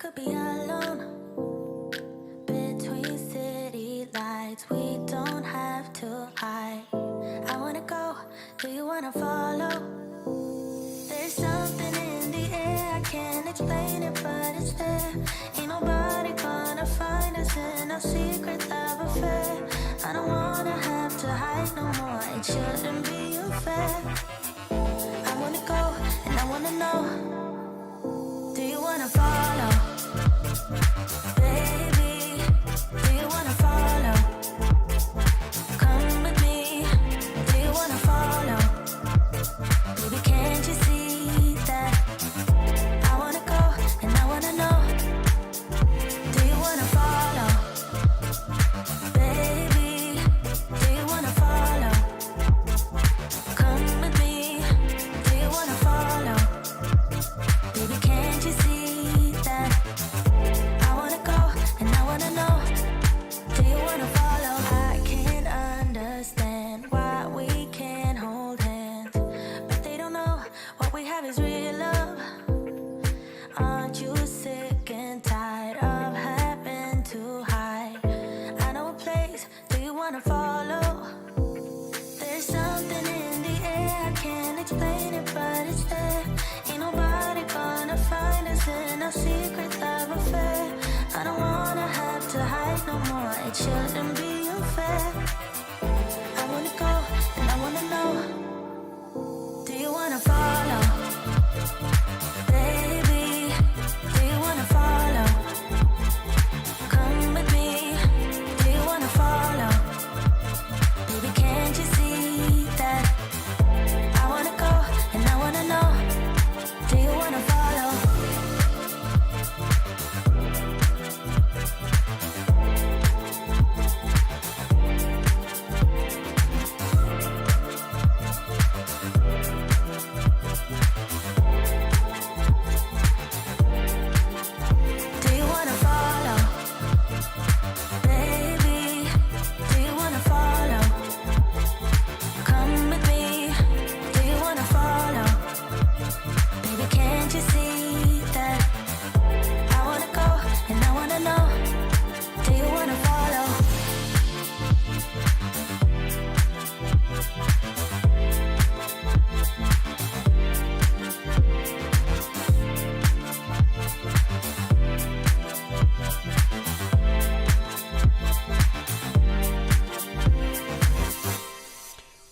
could be alone between city lights. We don't have to hide. I wanna go, do you wanna follow? There's something in the air, I can't explain it, but it's there. Ain't nobody gonna find us in our secret love affair. I don't wanna have to hide no more, it shouldn't be unfair. I wanna go, and I wanna know, do you wanna follow? Baby, do you wanna follow? Come with me, do you wanna follow? Baby, can't you see that? I wanna go, and I wanna know, do you wanna follow? Baby, do you wanna follow? Come with me, do you wanna follow? Baby, can't you see that? I wanna go, and I wanna know, do you wanna follow? I can't understand why we can't hold hands, but they don't know what we have is real love. Aren't you sick and tired of having to hide? I know a place, do you wanna follow? There's something in the air, I can't explain it, but it's there. Ain't nobody gonna find us in our secret love affair. I don't wanna have to hide no more, it shouldn't be unfair. I wanna go, and I wanna know, do you wanna follow? Baby, do you wanna follow? Come with me, do you wanna follow? Baby, can't you see that? I wanna go, and I wanna know, do you wanna follow? Do you wanna follow? Baby, do you wanna follow? Come with me, do you wanna follow? Baby, can't you see that? I wanna go, and I wanna know, do you wanna follow?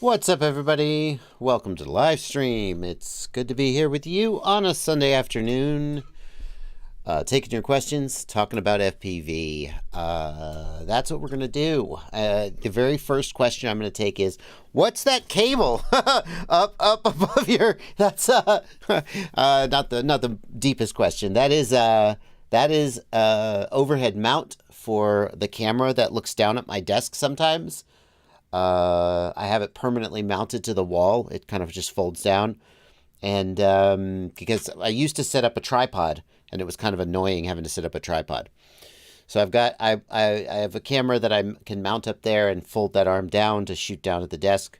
What's up, everybody? Welcome to the live stream. It's good to be here with you on a Sunday afternoon, taking your questions, talking about FPV. That's what we're going to do. The very first question I'm going to take is, what's that cable up above your... That's not the deepest question. That is overhead mount for the camera that looks down at my desk sometimes. I have it permanently mounted to the wall. It kind of just folds down. And because I used to set up a tripod, and it was kind of annoying having to set up a tripod. So I have a camera that I can mount up there and fold that arm down to shoot down at the desk,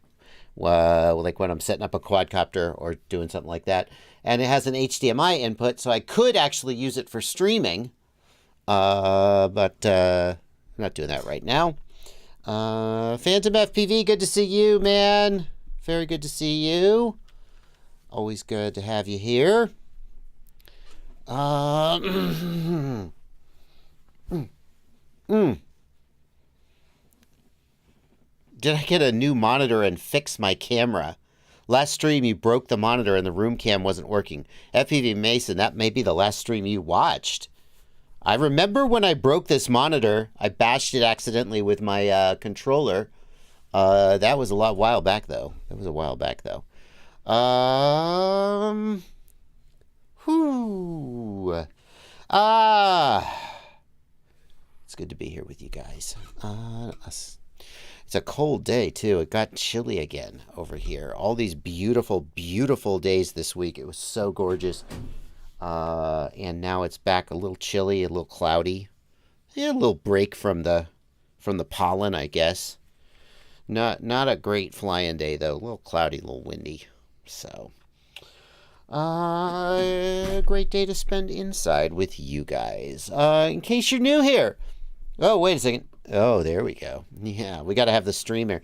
like when I'm setting up a quadcopter or doing something like that. And it has an HDMI input, so I could actually use it for streaming, but I'm not doing that right now. Phantom FPV, good to see you, man. Very good to see you. Always good to have you here. Did I get a new monitor and fix my camera? Last stream you broke the monitor and the room cam wasn't working. FPV Mason, that may be the last stream you watched. I remember when I broke this monitor, I bashed it accidentally with my controller. That was a while back, though. It's good to be here with you guys. It's a cold day, too. It got chilly again over here. All these beautiful, beautiful days this week. It was so gorgeous. And now it's back a little chilly, a little cloudy. Yeah, a little break from the pollen, I guess. Not a great flying day, though. A little cloudy, a little windy. So, A great day to spend inside with you guys. In case you're new here. Oh, wait a second. Oh, there we go. Yeah, we got to have the streamer.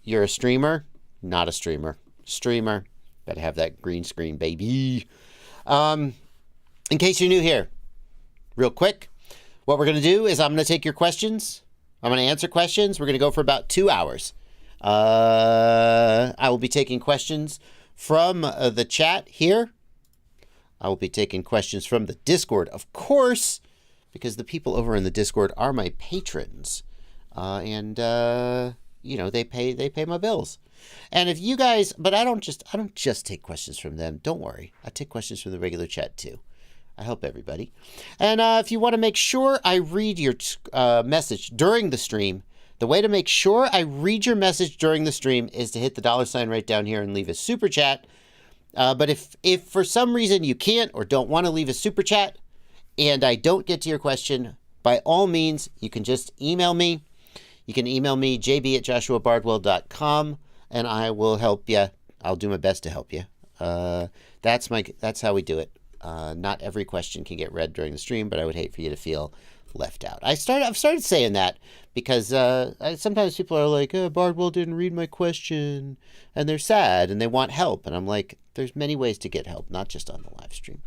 You're a streamer? Not a streamer. Streamer. Got to have that green screen, baby. In case you're new here, real quick, what we're going to do is I'm going to take your questions. I'm going to answer questions. We're going to go for about 2 hours. I will be taking questions from the chat here. I will be taking questions from the Discord, of course, because the people over in the Discord are my patrons. And they pay my bills. And if you guys, but I don't just take questions from them. Don't worry. I take questions from the regular chat too. I help everybody. And if you want to make sure I read your message during the stream, the way to make sure I read your message during the stream is to hit the $ right down here and leave a super chat. But if for some reason you can't or don't want to leave a super chat and I don't get to your question, by all means, you can just email me. You can email me, jb@joshuabardwell.com, and I will help you. I'll do my best to help you. That's how we do it. Not every question can get read during the stream, but I would hate for you to feel left out. I've started saying that because sometimes people are like, Bardwell didn't read my question, and they're sad and they want help. And I'm like, there's many ways to get help, not just on the live stream.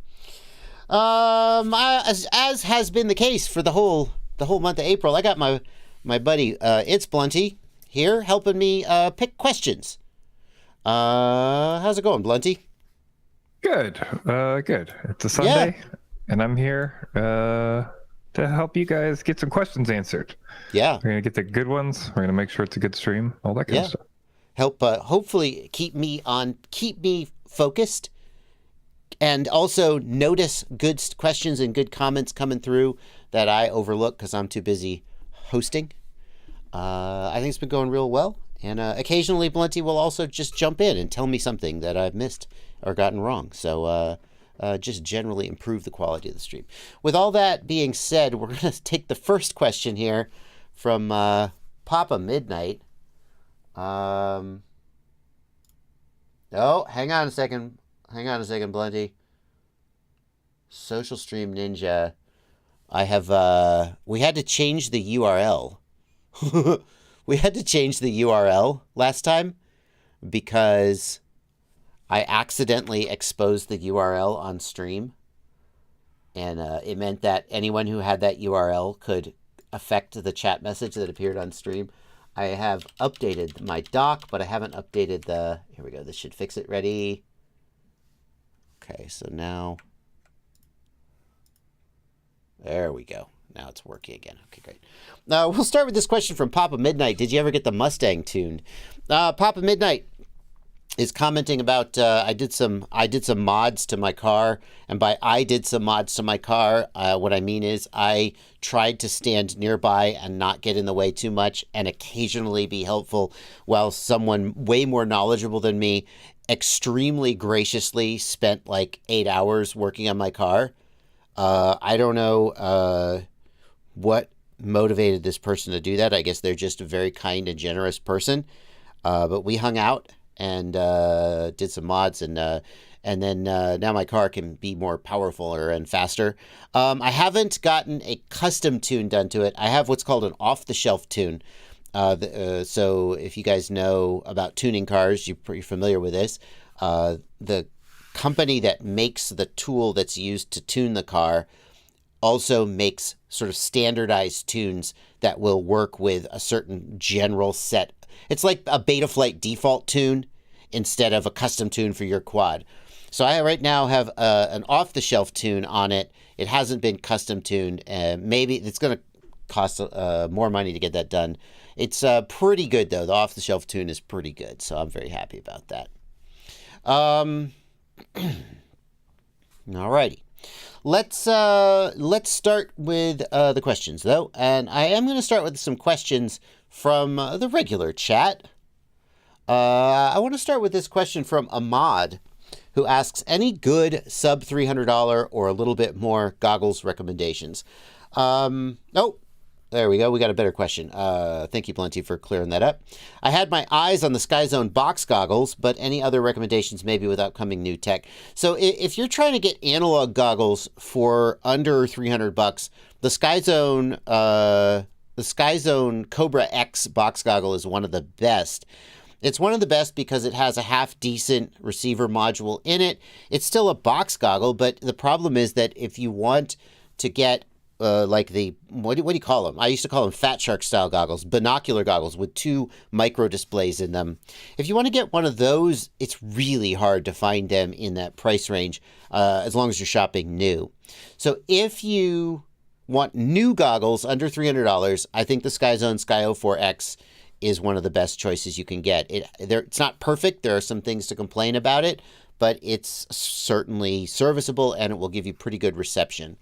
As has been the case for the whole month of April, I got my buddy It's Blunty here helping me pick questions. How's it going, Blunty? Good. Good. It's a Sunday, and I'm here to help you guys get some questions answered. Yeah. We're going to get the good ones. We're going to make sure it's a good stream, all that kind of stuff. Help, hopefully, keep me focused, and also notice good questions and good comments coming through that I overlook because I'm too busy hosting. I think it's been going real well. And occasionally, Blunty will also just jump in and tell me something that I've missed or gotten wrong. So just generally improve the quality of the stream. With all that being said, we're going to take the first question here from Papa Midnight. Oh, hang on a second. Blunty. Social Stream Ninja. We had to change the URL. We had to change the URL last time because I accidentally exposed the URL on stream. And it meant that anyone who had that URL could affect the chat message that appeared on stream. I have updated my doc, but I haven't updated the... Here we go. This should fix it. Ready? Okay, so now... There we go. Now it's working again. Okay, great. We'll start with this question from Papa Midnight. Did you ever get the Mustang tuned? Papa Midnight is commenting about I did some mods to my car, and by I did some mods to my car, what I mean is I tried to stand nearby and not get in the way too much, and occasionally be helpful while someone way more knowledgeable than me extremely graciously spent like 8 hours working on my car. I don't know what motivated this person to do that. I guess they're just a very kind and generous person. But we hung out and did some mods, and then now my car can be more powerful and faster. I haven't gotten a custom tune done to it. I have what's called an off-the-shelf tune. So if you guys know about tuning cars, you're pretty familiar with this. The company that makes the tool that's used to tune the car also makes sort of standardized tunes that will work with a certain general set. It's like a Betaflight default tune instead of a custom tune for your quad. So I right now have an off-the-shelf tune on it. It hasn't been custom tuned. Maybe it's going to cost more money to get that done. It's pretty good, though. The off-the-shelf tune is pretty good, so I'm very happy about that. Alrighty. Let's start with the questions, though. And I am going to start with some questions from the regular chat. I want to start with this question from Ahmad, who asks, any good sub $300 or a little bit more goggles recommendations? There we go. We got a better question. Thank you, Plenty, for clearing that up. I had my eyes on the SkyZone box goggles, but any other recommendations maybe with upcoming new tech? So if you're trying to get analog goggles for under $300, the SkyZone Cobra X box goggle is one of the best. It's one of the best because it has a half-decent receiver module in it. It's still a box goggle, but the problem is that if you want to get like the, what do you call them? I used to call them Fat Shark style goggles, binocular goggles with 2 micro displays in them. If you want to get one of those, it's really hard to find them in that price range as long as you're shopping new. So if you want new goggles under $300, I think the SkyZone Skyo 4X is one of the best choices you can get. It's not perfect. There are some things to complain about it, but it's certainly serviceable and it will give you pretty good reception.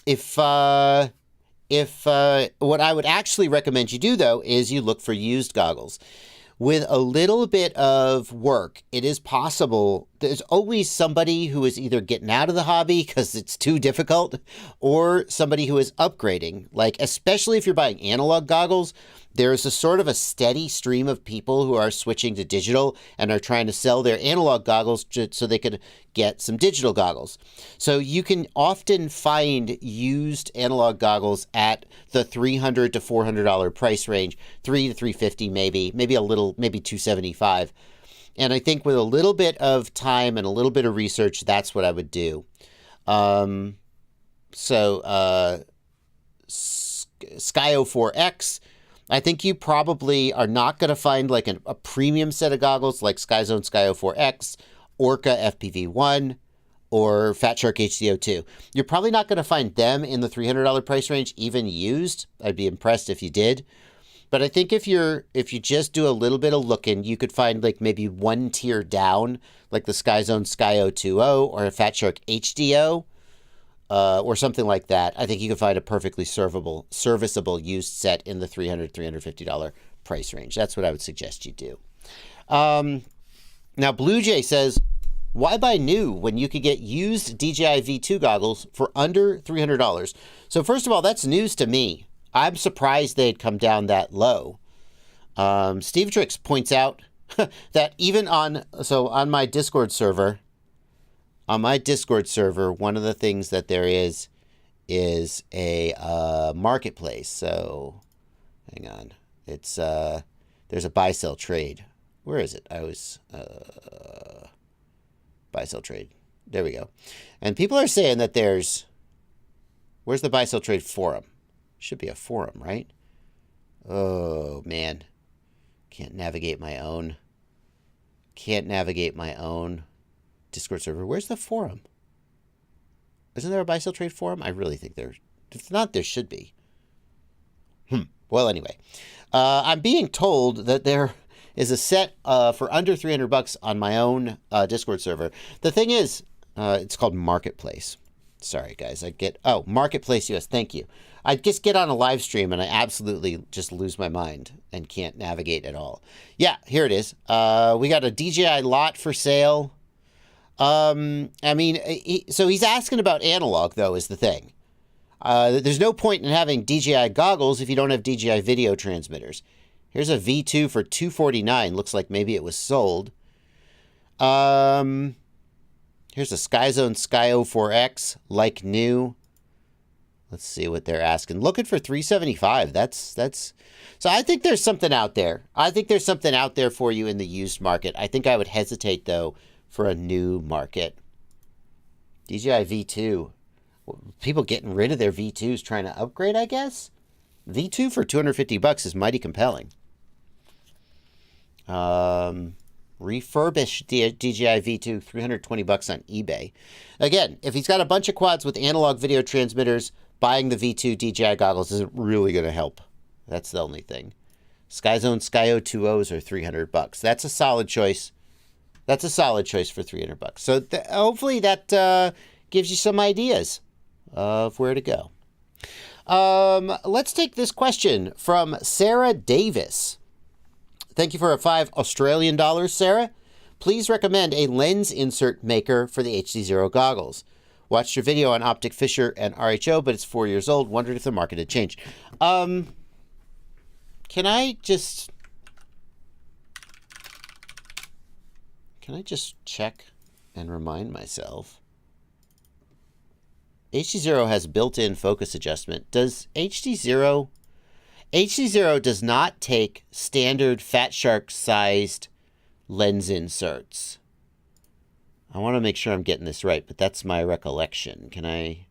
If what I would actually recommend you do, though, is you look for used goggles. With a little bit of work, it is possible. There's always somebody who is either getting out of the hobby because it's too difficult, or somebody who is upgrading. Like, especially if you're buying analog goggles, there's a sort of a steady stream of people who are switching to digital and are trying to sell their analog goggles so they could get some digital goggles. So you can often find used analog goggles at the $300 to $400 price range, $300 to $350 maybe a little, maybe $275. And I think with a little bit of time and a little bit of research, that's what I would do. Skyo 4X, I think you probably are not going to find like a premium set of goggles like SkyZone Skyo 4X, Orca FPV1, or Fat Shark HDZero. You're probably not going to find them in the $300 price range, even used. I'd be impressed if you did. But I think if you just do a little bit of looking, you could find like maybe one tier down, like the SkyZone Skyo 2.0 or a Fat Shark HDZero. Or something like that. I think you can find a perfectly serviceable used set in the $300, $350 price range. That's what I would suggest you do. Now, Blue Jay says, why buy new when you could get used DJI V2 goggles for under $300? So first of all, that's news to me. I'm surprised they'd come down that low. Steve Tricks points out that even on my Discord server, one of the things that there is a marketplace. So, hang on. It's there's a buy-sell trade. Where is it? Buy-sell trade. There we go. And people are saying that where's the buy-sell trade forum? Should be a forum, right? Oh, man. Can't navigate my own Discord server. Where's the forum? Isn't there a buy-sell trade forum? I really think if not, there should be. Well, anyway, I'm being told that there is a set for under $300 on my own Discord server. The thing is, it's called Marketplace. Sorry, guys. Marketplace US. Thank you. I just get on a live stream and I absolutely just lose my mind and can't navigate at all. Yeah, here it is. We got a DJI lot for sale. So he's asking about analog, though, is the thing. There's no point in having DJI goggles if you don't have DJI video transmitters. Here's a V2 for $249. Looks like maybe it was sold. Here's a SkyZone Skyo 4X, like new. Let's see what they're asking. Looking for $375. That's. So I think there's something out there. I think there's something out there for you in the used market. I think I would hesitate, though, for a new market. DJI V2. People getting rid of their V2s trying to upgrade, I guess? V2 for $250 is mighty compelling. Refurbished DJI V2, $320 on eBay. Again, if he's got a bunch of quads with analog video transmitters, buying the V2 DJI goggles isn't really going to help. That's the only thing. SkyZone Skyo 2.0s are $300. That's a solid choice. That's a solid choice for $300. So hopefully that gives you some ideas of where to go. Let's take this question from Sarah Davis. Thank you for a $5 Australian, Sarah. Please recommend a lens insert maker for the HDZero goggles. Watched your video on Optic Fisher and RHO, but it's 4 years old. Wondered if the market had changed. Can I just check and remind myself? HDZero has built-in focus adjustment. Does HDZero does not take standard Fat Shark-sized lens inserts. I want to make sure I'm getting this right, but that's my recollection. Can I...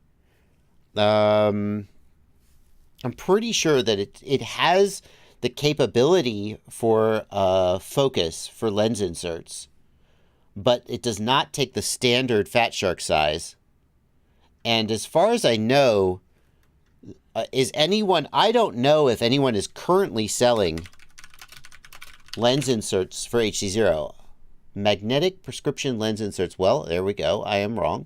I'm pretty sure that it has the capability for focus for lens inserts, but it does not take the standard Fat Shark size. And as far as I know, I don't know if anyone is currently selling lens inserts for HDZero. Magnetic prescription lens inserts. Well, there we go. I am wrong.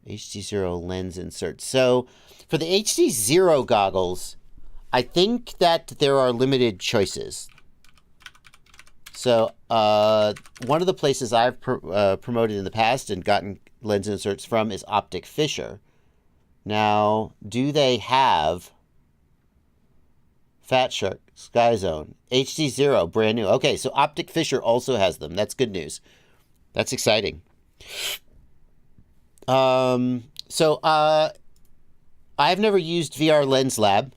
HDZero lens inserts. So for the HDZero goggles, I think that there are limited choices. So one of the places I've promoted in the past and gotten lens inserts from is Optic Fisher. Now, do they have Fat Shark, Sky Zone, HDZero, brand new? Okay, so Optic Fisher also has them. That's good news. That's exciting. I've never used VR Lens Lab.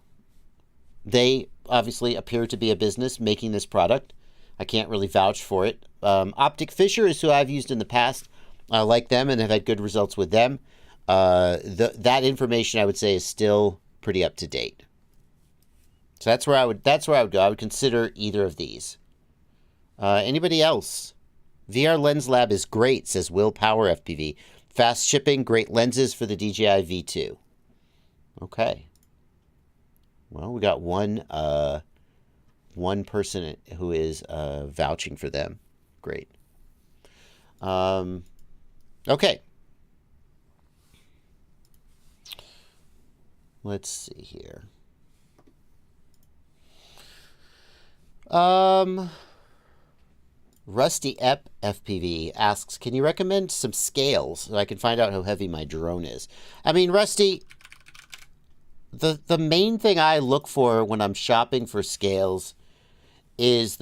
They obviously appear to be a business making this product. I can't really vouch for it. Optic Fisher is who I've used in the past. I like them and have had good results with them. That information, I would say, is still pretty up to date. So that's where I would go. I would consider either of these. Anybody else? VR Lens Lab is great, says Will Power FPV. Fast shipping, great lenses for the DJI V2. Okay. Well, we got one person who is vouching for them. Great. Okay. Let's see here. Rusty Ep FPV asks, can you recommend some scales so I can find out how heavy my drone is? I mean, Rusty, the main thing I look for when I'm shopping for scales is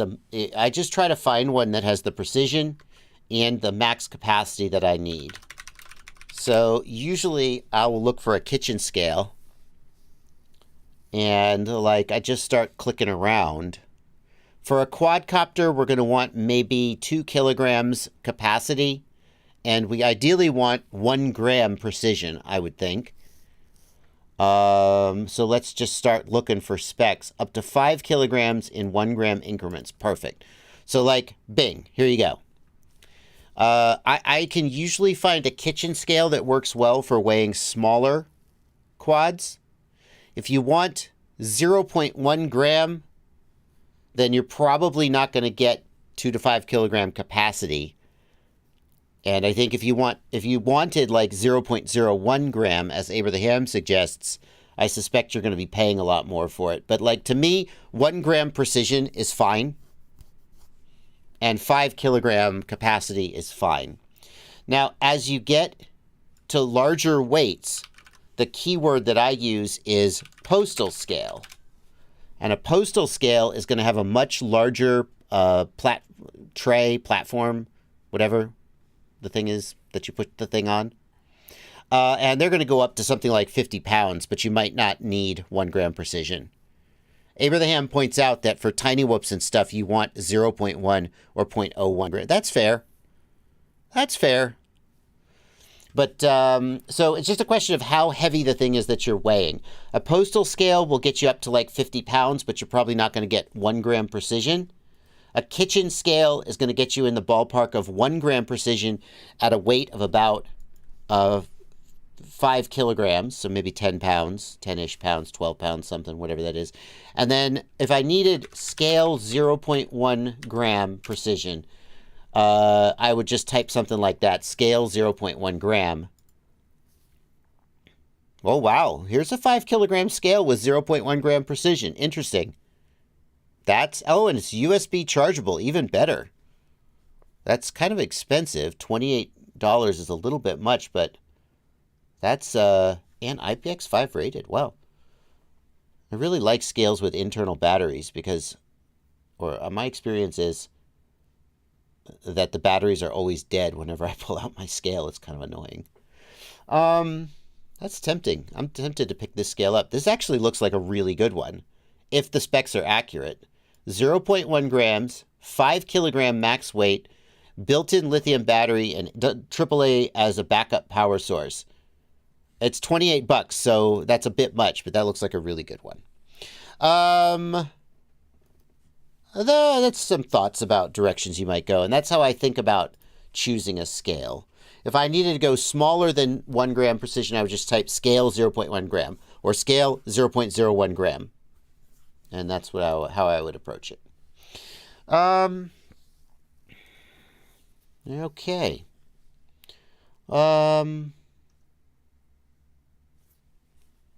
I just try to find one that has the precision and the max capacity that I need. So usually I will look for a kitchen scale and I just start clicking around. For a quadcopter, we're going to want maybe 2 kilograms capacity, and we ideally want 1 gram precision, I would think. So let's just start looking for specs. Up to 5 kilograms in 1 gram increments. Perfect. So bing, here you go. I can usually find a kitchen scale that works well for weighing smaller quads. If you want 0.1 gram, then you're probably not going to get 2 to 5 kilogram capacity. And I think if you wanted 0.01 gram, as Abraham suggests, I suspect you're going to be paying a lot more for it. But to me, 1 gram precision is fine. And 5 kilogram capacity is fine. Now, as you get to larger weights, the keyword that I use is postal scale. And a postal scale is going to have a much larger platform, whatever the thing is that you put the thing on. And they're going to go up to something like 50 pounds, but you might not need 1 gram precision. Abraham points out that for tiny whoops and stuff, you want 0.1 or 0.01 gram. That's fair. That's fair. But, so it's just a question of how heavy the thing is that you're weighing. A postal scale will get you up to 50 pounds, but you're probably not going to get 1 gram precision. A kitchen scale is going to get you in the ballpark of 1 gram precision at a weight of about 5 kilograms, so maybe 10 pounds, 10-ish pounds, 12 pounds, something, whatever that is. And then if I needed scale 0.1 gram precision, I would just type something like that, scale 0.1 gram. Oh, wow. Here's a 5 kilogram scale with 0.1 gram precision. Interesting. And it's USB chargeable, even better. That's kind of expensive, $28 $200 is a little bit much, but that's and IPX5 rated. Wow. I really like scales with internal batteries because, or my experience is that the batteries are always dead whenever I pull out my scale. It's kind of annoying. That's tempting. I'm tempted to pick this scale up. This actually looks like a really good one, if the specs are accurate. 0.1 grams, 5 kilogram max weight, built-in lithium battery, and AAA as a backup power source. It's $28, so that's a bit much, but that looks like a really good one. That's some thoughts about directions you might go, and that's how I think about choosing a scale. If I needed to go smaller than 1 gram precision, I would just type scale 0.1 gram or scale 0.01 gram. And that's how I would approach it. Okay.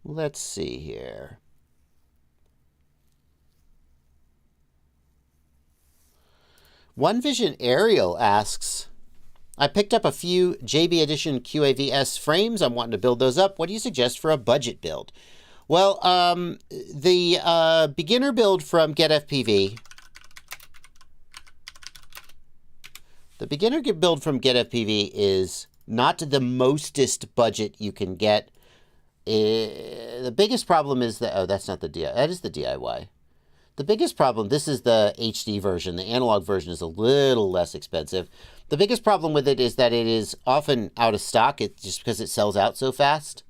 Let's see here. One Vision Aerial asks, I picked up a few JB Edition QAVS frames. I'm wanting to build those up. What do you suggest for a budget build? Well, the beginner build from GetFPV. The beginner build from GetFPV is not the mostest budget you can get. The biggest problem is that, oh, that's not the DIY. That is the DIY. The biggest problem, this is the HD version. The analog version is a little less expensive. The biggest problem with it is that it is often out of stock. It's just because it sells out so fast.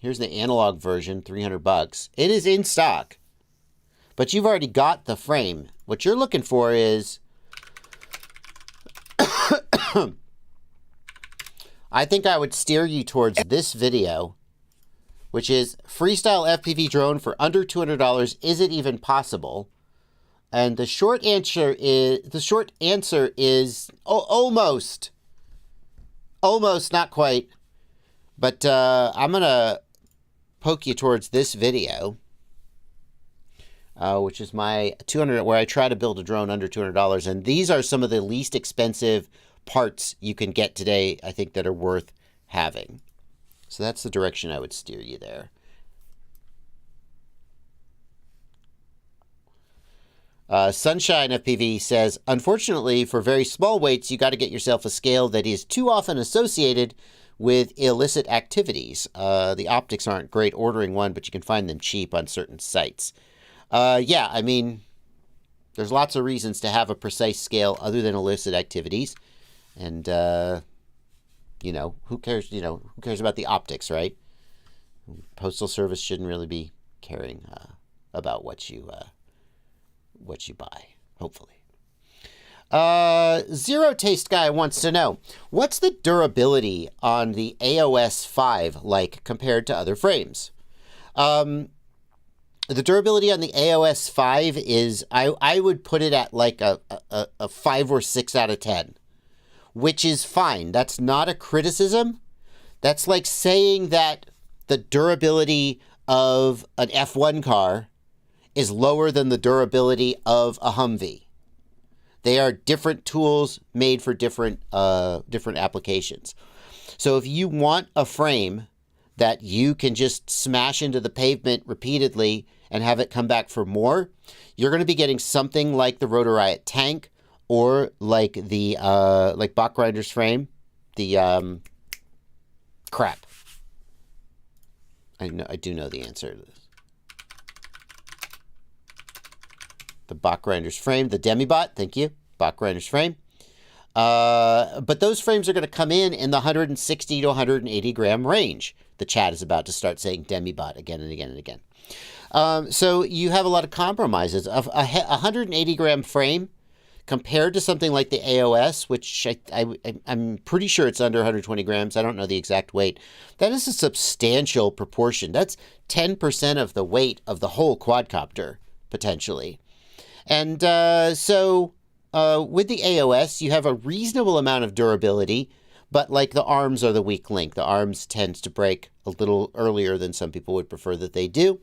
Here's the analog version, $300. It is in stock, but you've already got the frame. What you're looking for is, I think I would steer you towards this video, which is freestyle FPV drone for under $200. Is it even possible? And the short answer is almost, not quite. But I'm gonna poke you towards this video, which is my 200, where I try to build a drone under $200. And these are some of the least expensive parts you can get today, I think, that are worth having. So that's the direction I would steer you there. Sunshine FPV says, unfortunately, for very small weights, you got to get yourself a scale that is too often associated with illicit activities. The optics aren't great ordering one, but you can find them cheap on certain sites. Yeah, I mean, there's lots of reasons to have a precise scale other than illicit activities. And, you know, who cares? You know, who cares about the optics, right? Postal Service shouldn't really be caring about what you buy, hopefully. Zero Taste Guy wants to know, what's the durability on the AOS 5 like compared to other frames? The durability on the AOS 5 is, I would put it at like a 5 or 6 out of 10. Which is fine. That's not a criticism. That's like saying that the durability of an F1 car is lower than the durability of a Humvee. They are different tools made for different applications. So if you want a frame that you can just smash into the pavement repeatedly and have it come back for more, you're going to be getting something like the Rotor Riot tank, or like the like Bachgrinder's frame, the crap. I do know the answer to this. The Bachgrinder's frame, the Demibot, thank you, Bachgrinder's frame. But those frames are going to come in the 160 to 180 gram range. The chat is about to start saying Demibot again and again and again. So you have a lot of compromises. Of a 180 gram frame compared to something like the AOS, which I'm pretty sure it's under 120 grams. I don't know the exact weight. That is a substantial proportion. That's 10% of the weight of the whole quadcopter, potentially. And so with the AOS, you have a reasonable amount of durability, but like the arms are the weak link. The arms tend to break a little earlier than some people would prefer that they do.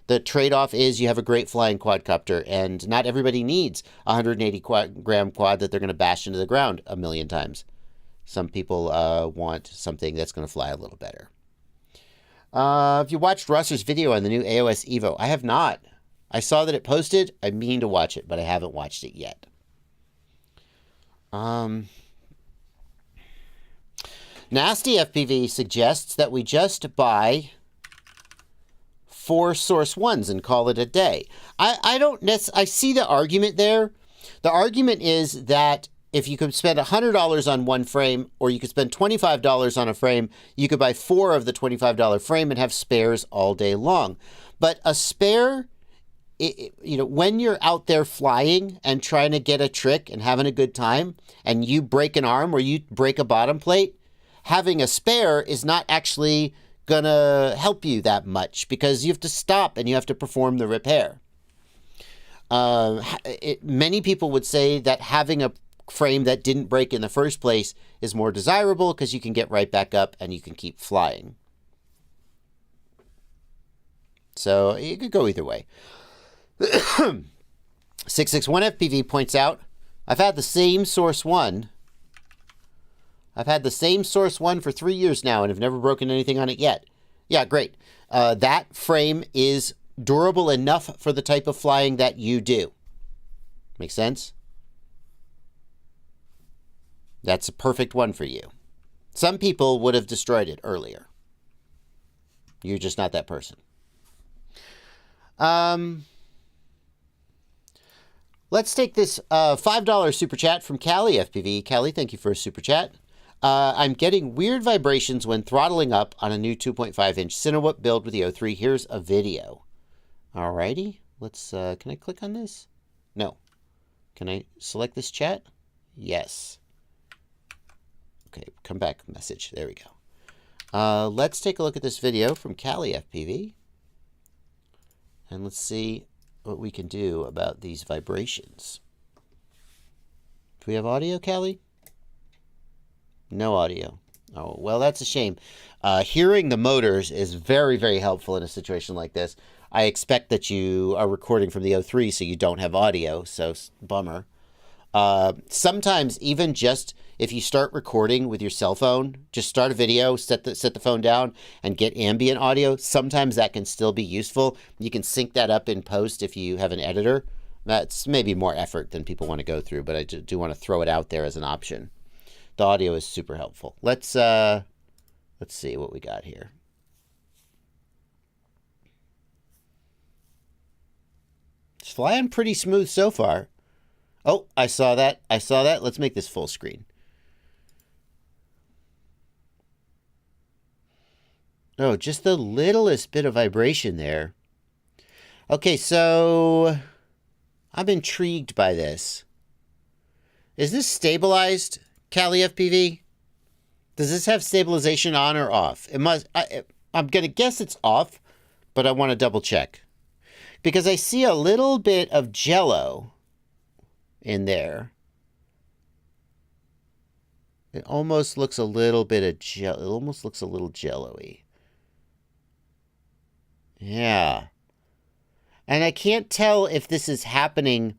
The trade-off is you have a great flying quadcopter, and not everybody needs a 180-gram quad that they're going to bash into the ground a million times. Some people want something that's going to fly a little better. Have you watched Rosser's video on the new AOS Evo? I have not. I saw that it posted. I mean to watch it, but I haven't watched it yet. Nasty FPV suggests that we just buy 4 Source 1s and call it a day. I see the argument there. The argument is that if you could spend $100 on one frame, or you could spend $25 on a frame, you could buy 4 of the $25 frame and have spares all day long. But a spare, when you're out there flying and trying to get a trick and having a good time, and you break an arm or you break a bottom plate, having a spare is not actually going to help you that much, because you have to stop and you have to perform the repair. Many people would say that having a frame that didn't break in the first place is more desirable, because you can get right back up and you can keep flying. So it could go either way. 661 FPV points out, I've had the same Source 1. I've had the same Source 1 for 3 years now and have never broken anything on it yet. Yeah, great. That frame is durable enough for the type of flying that you do. Make sense? That's a perfect one for you. Some people would have destroyed it earlier. You're just not that person. Let's take this $5 super chat from Callie FPV. Callie, thank you for a super chat. I'm getting weird vibrations when throttling up on a new 2.5-inch Cinewhoop build with the O3. Here's a video. Alrighty. Let's, can I click on this? No. Can I select this chat? Yes. Okay, come back message. There we go. Let's take a look at this video from Callie FPV. And let's see what we can do about these vibrations. Do we have audio, Callie? No audio. Oh, well, that's a shame. Hearing the motors is very, very helpful in a situation like this. I expect that you are recording from the O3, so you don't have audio, so bummer. Sometimes even just if you start recording with your cell phone, just start a video, set the phone down, and get ambient audio. Sometimes that can still be useful. You can sync that up in post if you have an editor. That's maybe more effort than people want to go through, but I do want to throw it out there as an option. The audio is super helpful. Let's see what we got here. It's flying pretty smooth so far. Oh, I saw that. Let's make this full screen. Oh, just the littlest bit of vibration there. Okay, so I'm intrigued by this. Is this stabilized, Callie FPV? Does this have stabilization on or off? It must. I'm going to guess it's off, but I want to double check. Because I see a little bit of jello in there. It almost looks a little bit of jello. It almost looks a little jello-y. Yeah. And I can't tell if this is happening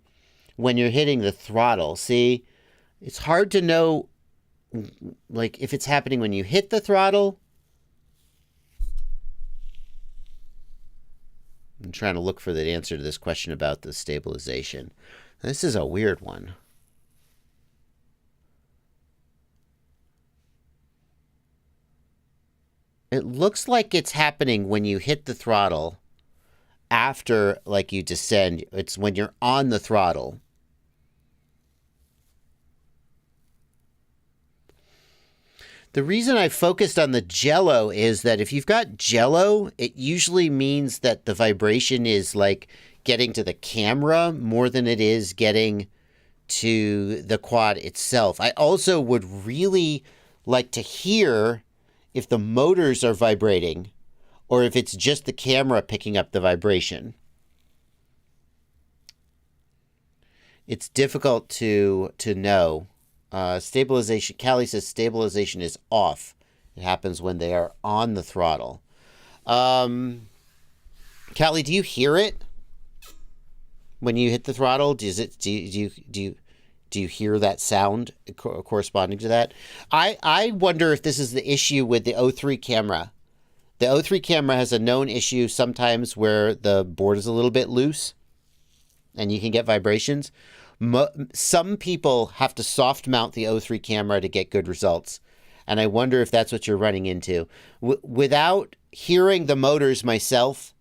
when you're hitting the throttle. See, it's hard to know, like, if it's happening when you hit the throttle. I'm trying to look for the answer to this question about the stabilization. This is a weird one. It looks like it's happening when you hit the throttle after, like, you descend. It's when you're on the throttle. The reason I focused on the jello is that if you've got jello, it usually means that the vibration is like getting to the camera more than it is getting to the quad itself. I also would really like to hear if the motors are vibrating or if it's just the camera picking up the vibration. It's difficult to know. Stabilization, Callie says stabilization is off. It happens when they are on the throttle. Callie, do you hear it when you hit the throttle? Do you hear that sound corresponding to that? I wonder if this is the issue with the O3 camera. The O3 camera has a known issue sometimes where the board is a little bit loose and you can get vibrations. Some people have to soft mount the O3 camera to get good results. And I wonder if that's what you're running into. Without hearing the motors myself,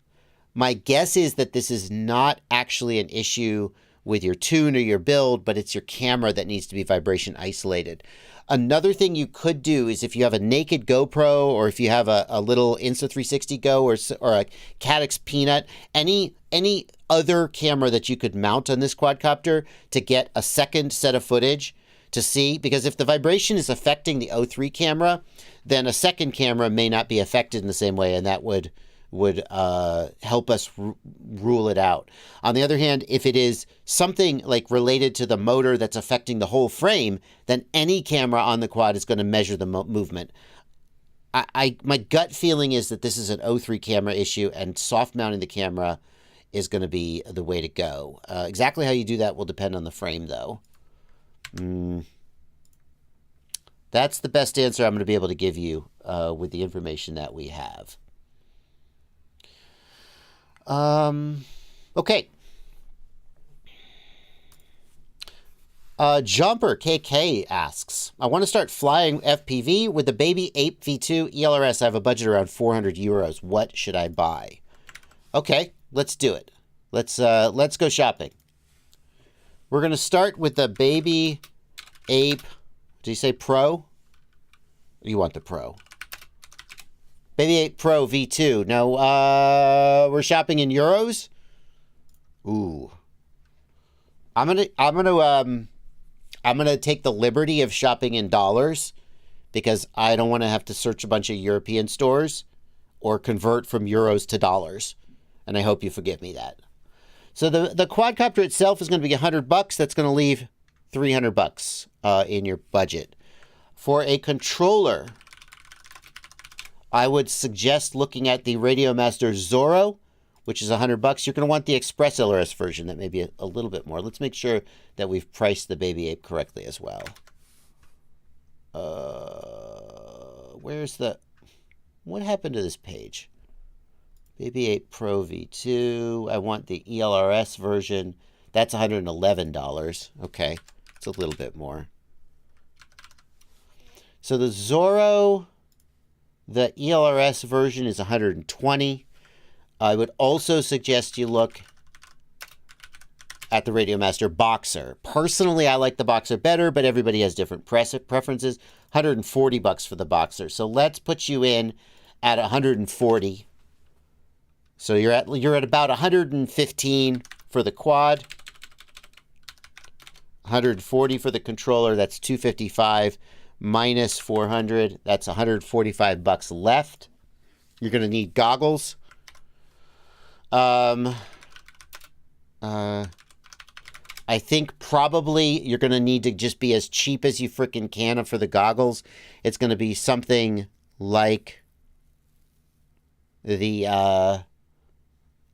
my guess is that this is not actually an issue with your tune or your build, but it's your camera that needs to be vibration isolated. Another thing you could do is if you have a naked GoPro or if you have a little Insta360 Go or a Caddx Peanut, any other camera that you could mount on this quadcopter to get a second set of footage to see, because if the vibration is affecting the O3 camera, then a second camera may not be affected in the same way, and that would help us rule it out. On the other hand, if it is something like related to the motor that's affecting the whole frame, then any camera on the quad is going to measure the movement. My gut feeling is that this is an O3 camera issue, and soft mounting the camera is going to be the way to go. Exactly how you do that will depend on the frame, though. That's the best answer I'm going to be able to give you with the information that we have. Okay. Jumper KK asks, I want to start flying FPV with the Baby Ape V2 ELRS. I have a budget around 400 euros. What should I buy? Okay, let's do it. Let's go shopping. We're going to start with the Baby Ape. Did you say Pro? You want the Pro? Baby 8 Pro V2. Now, we're shopping in euros. Ooh. I'm gonna take the liberty of shopping in dollars because I don't want to have to search a bunch of European stores or convert from euros to dollars. And I hope you forgive me that. So the quadcopter itself is going to be $100. That's going to leave $300 in your budget. For a controller, I would suggest looking at the Radiomaster Zorro, which is $100. You're going to want the Express LRS version. That may be a little bit more. Let's make sure that we've priced the Baby Ape correctly as well. What happened to this page? Baby Ape Pro V2. I want the ELRS version. That's $111. Okay, it's a little bit more. So the Zorro, the ELRS version is $120. I would also suggest you look at the Radiomaster Boxer. Personally, I like the Boxer better, but everybody has different preferences. $140 for the Boxer. So let's put you in at $140. So you're at about $115 for the quad. $140 for the controller. That's $255 minus $400. That's $145 left. You're going to need goggles. I think probably you're going to need to just be as cheap as you freaking can for the goggles. It's going to be something like the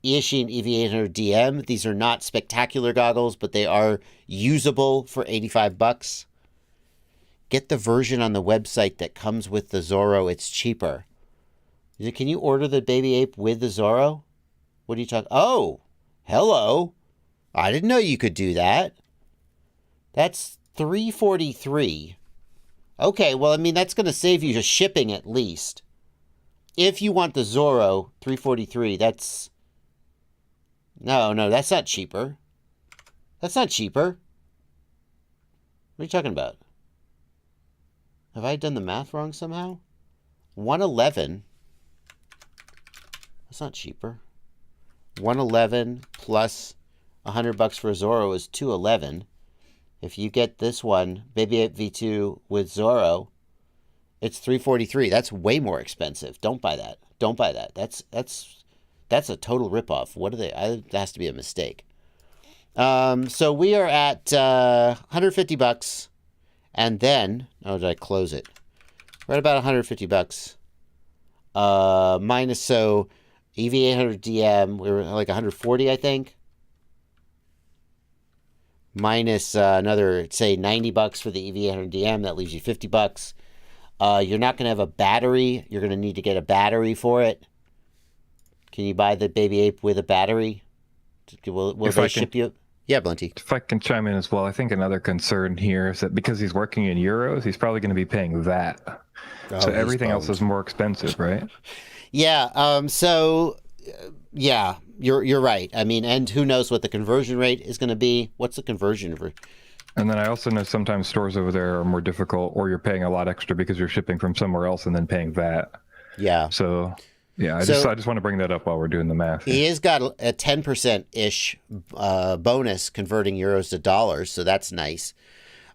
Eachine EV800DM. These are not spectacular goggles, but they are usable for $85. Get the version on the website that comes with the Zorro. It's cheaper. Can you order the Baby Ape with the Zorro? What are you talking? Oh, hello. I didn't know you could do that. That's $343. Okay, well, I mean, that's going to save you just shipping at least. If you want the Zorro, $343, that's... No, that's not cheaper. That's not cheaper. What are you talking about? Have I done the math wrong somehow? $111. That's not cheaper. $111 plus $100 for a Zorro is $211. If you get this one, Baby Ape V2 with Zorro, it's $343. That's way more expensive. Don't buy that. Don't buy that. That's a total ripoff. What are they? That has to be a mistake. So we are at $150, and then did I close it? We're at about $150. Minus, so EV800DM, we were like 140, I think. Minus another, say, $90 for the EV800DM. That leaves you $50. You're not going to have a battery. You're going to need to get a battery for it. Can you buy the Baby Ape with a battery? Will they ship you? Yeah, Blunty. If I can chime in as well, I think another concern here is that because he's working in euros, he's probably going to be paying VAT. So everything else is more expensive, right? Yeah. Yeah, you're right. I mean, and who knows what the conversion rate is going to be? What's the conversion for? And then I also know sometimes stores over there are more difficult, or you're paying a lot extra because you're shipping from somewhere else and then paying VAT. Yeah. So, yeah, I just want to bring that up while we're doing the math. He has got a 10%-ish bonus converting euros to dollars, so that's nice.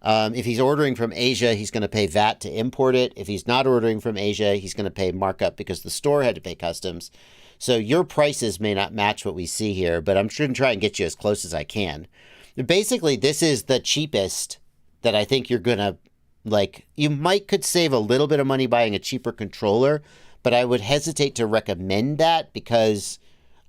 If he's ordering from Asia, he's going to pay VAT to import it. If he's not ordering from Asia, he's going to pay markup because the store had to pay customs. So your prices may not match what we see here, but I'm sure to try and get you as close as I can. Basically, this is the cheapest that I think you're going to, like, you could save a little bit of money buying a cheaper controller, but I would hesitate to recommend that because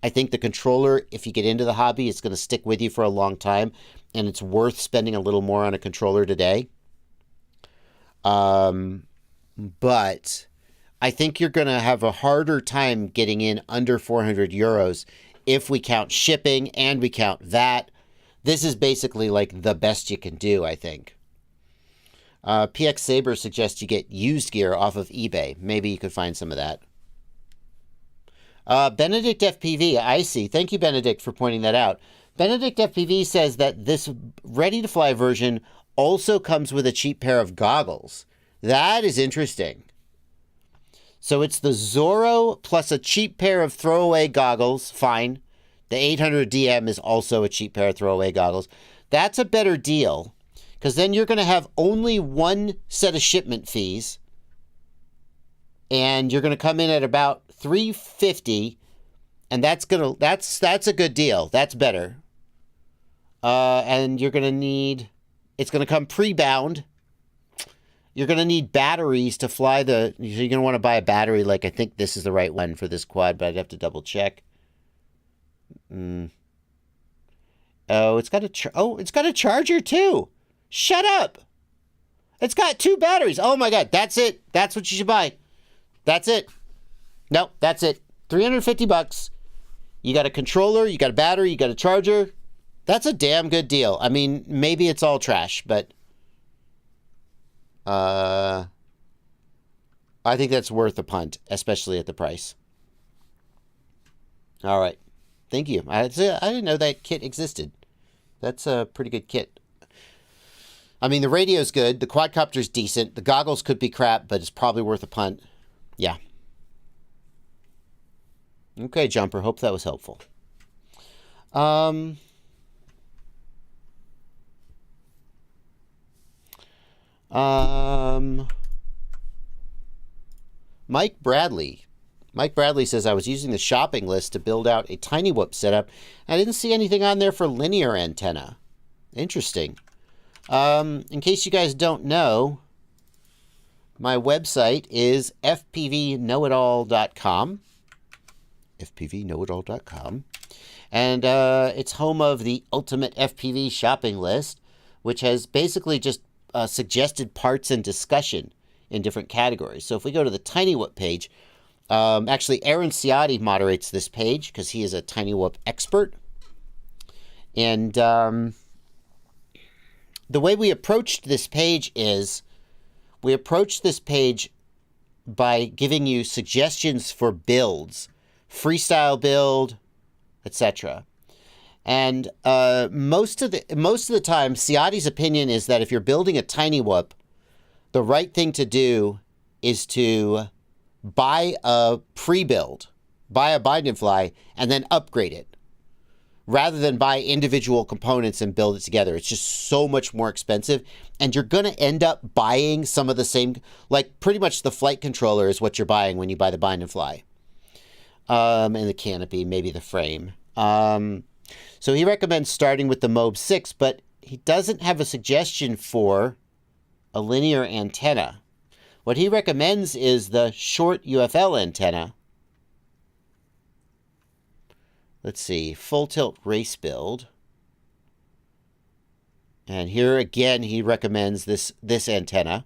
I think the controller, if you get into the hobby, it's going to stick with you for a long time, and it's worth spending a little more on a controller today. But I think you're going to have a harder time getting in under 400 euros if we count shipping and we count VAT. This is basically like the best you can do, I think. PX Saber suggests you get used gear off of eBay. Maybe you could find some of that. Benedict FPV, I see. Thank you, Benedict, for pointing that out. Benedict FPV says that this ready-to-fly version also comes with a cheap pair of goggles. That is interesting. So it's the Zorro plus a cheap pair of throwaway goggles. Fine. The 800DM is also a cheap pair of throwaway goggles. That's a better deal because then you're going to have only one set of shipment fees and you're going to come in at about $350, and that's a good deal. That's better. And you're going to need, it's going to come pre-bound. You're going to need batteries to fly so you're going to want to buy a battery. Like, I think this is the right one for this quad, but I'd have to double check. Oh, it's got a charger too. Shut up. It's got 2 batteries. Oh my God. That's it. That's what you should buy. That's it. Nope. That's it. $350. You got a controller, you got a battery, you got a charger. That's a damn good deal. I mean, maybe it's all trash, but I think that's worth a punt, especially at the price. All right. Thank you. I didn't know that kit existed. That's a pretty good kit. I mean, the radio's good. The quadcopter's decent. The goggles could be crap, but it's probably worth a punt. Yeah. Okay, Jumper. Hope that was helpful. Mike Bradley. Mike Bradley says, I was using the shopping list to build out a tiny whoop setup. I didn't see anything on there for linear antenna. Interesting. In case you guys don't know, my website is fpvknowitall.com. fpvknowitall.com. And it's home of the Ultimate FPV shopping list, which has basically just suggested parts and discussion in different categories. So if we go to the Tiny Whoop page, actually Aaron Ciotti moderates this page because he is a Tiny Whoop expert. And the way we approached this page is we approached this page by giving you suggestions for builds, freestyle build, etc. And most of the time, Ciotti's opinion is that if you're building a Tiny Whoop, the right thing to do is to buy a pre-build, buy a bind and fly, and then upgrade it, rather than buy individual components and build it together. It's just so much more expensive, and you're going to end up buying some of the same, like pretty much the flight controller is what you're buying when you buy the bind and fly, and the canopy, maybe the frame. So he recommends starting with the Mob 6, but he doesn't have a suggestion for a linear antenna. What he recommends is the short UFL antenna. let's see, full tilt race build. And here again, he recommends this antenna.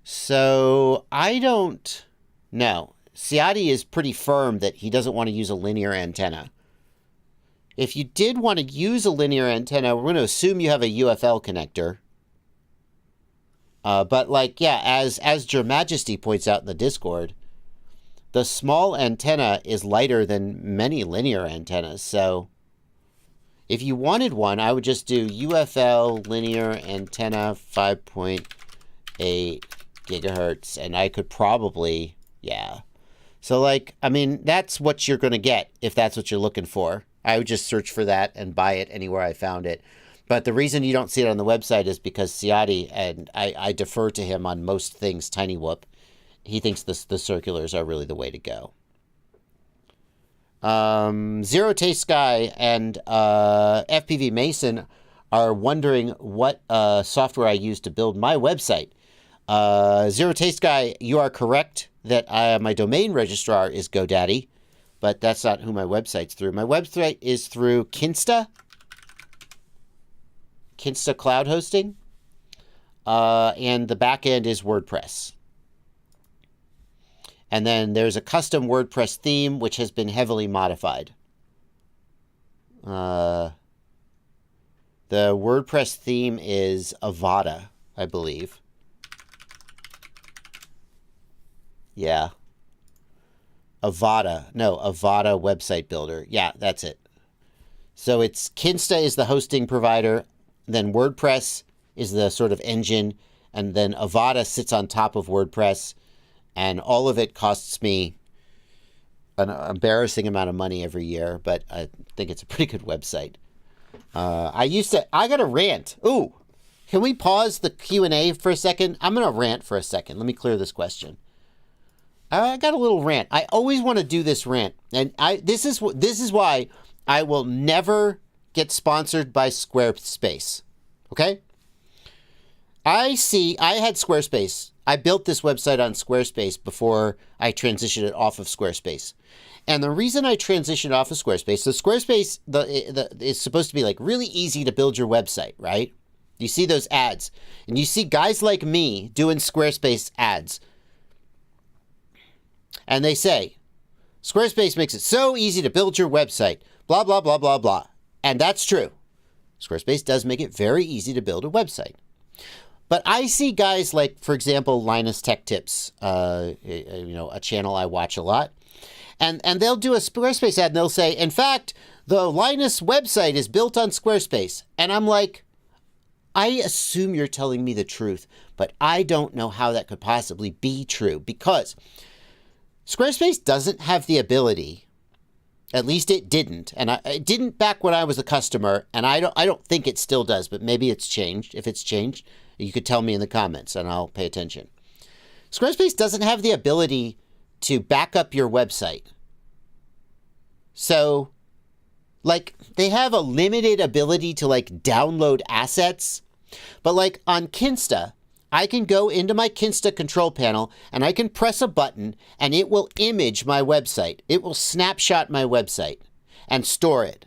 So I don't know. Ciotti is pretty firm that he doesn't want to use a linear antenna. If you did want to use a linear antenna, we're going to assume you have a UFL connector. But like, yeah, as Your Majesty points out in the Discord, the small antenna is lighter than many linear antennas. So if you wanted one, I would just do UFL linear antenna 5.8 gigahertz, and I could probably, yeah. So like, I mean, that's what you're going to get if that's what you're looking for. I would just search for that and buy it anywhere I found it. But the reason you don't see it on the website is because Ciotti, and I defer to him on most things Tiny Whoop, he thinks the circulars are really the way to go. Zero Taste Guy and FPV Mason are wondering what software I use to build my website. Zero Taste Guy, you are correct that my domain registrar is GoDaddy, but that's not who my website's through. My website is through Kinsta Cloud Hosting, and the back end is WordPress. And then there's a custom WordPress theme, which has been heavily modified. The WordPress theme is Avada, I believe. Yeah. Avada Website Builder. Yeah, that's it. So it's Kinsta is the hosting provider, then WordPress is the sort of engine, and then Avada sits on top of WordPress, and all of it costs me an embarrassing amount of money every year, but I think it's a pretty good website. I got a rant. Ooh, can we pause the Q&A for a second? I'm going to rant for a second. Let me clear this question. I got a little rant. I always want to do this rant, and this is why I will never get sponsored by Squarespace. Okay? I had Squarespace. I built this website on Squarespace before I transitioned it off of Squarespace. And the reason I transitioned off of Squarespace, so Squarespace is supposed to be like really easy to build your website, right? You see those ads, and you see guys like me doing Squarespace ads. And they say, Squarespace makes it so easy to build your website, blah, blah, blah, blah, blah. And that's true. Squarespace does make it very easy to build a website. But I see guys like, for example, Linus Tech Tips, a channel I watch a lot. And they'll do a Squarespace ad and they'll say, in fact, the Linus website is built on Squarespace. And I'm like, I assume you're telling me the truth, but I don't know how that could possibly be true, because Squarespace doesn't have the ability, at least it didn't, and it didn't back when I was a customer, and I don't think it still does, but maybe it's changed. If it's changed, you could tell me in the comments, and I'll pay attention. Squarespace doesn't have the ability to back up your website. So, like, they have a limited ability to, like, download assets, but, like, on Kinsta, I can go into my Kinsta control panel and I can press a button and it will image my website. It will snapshot my website and store it.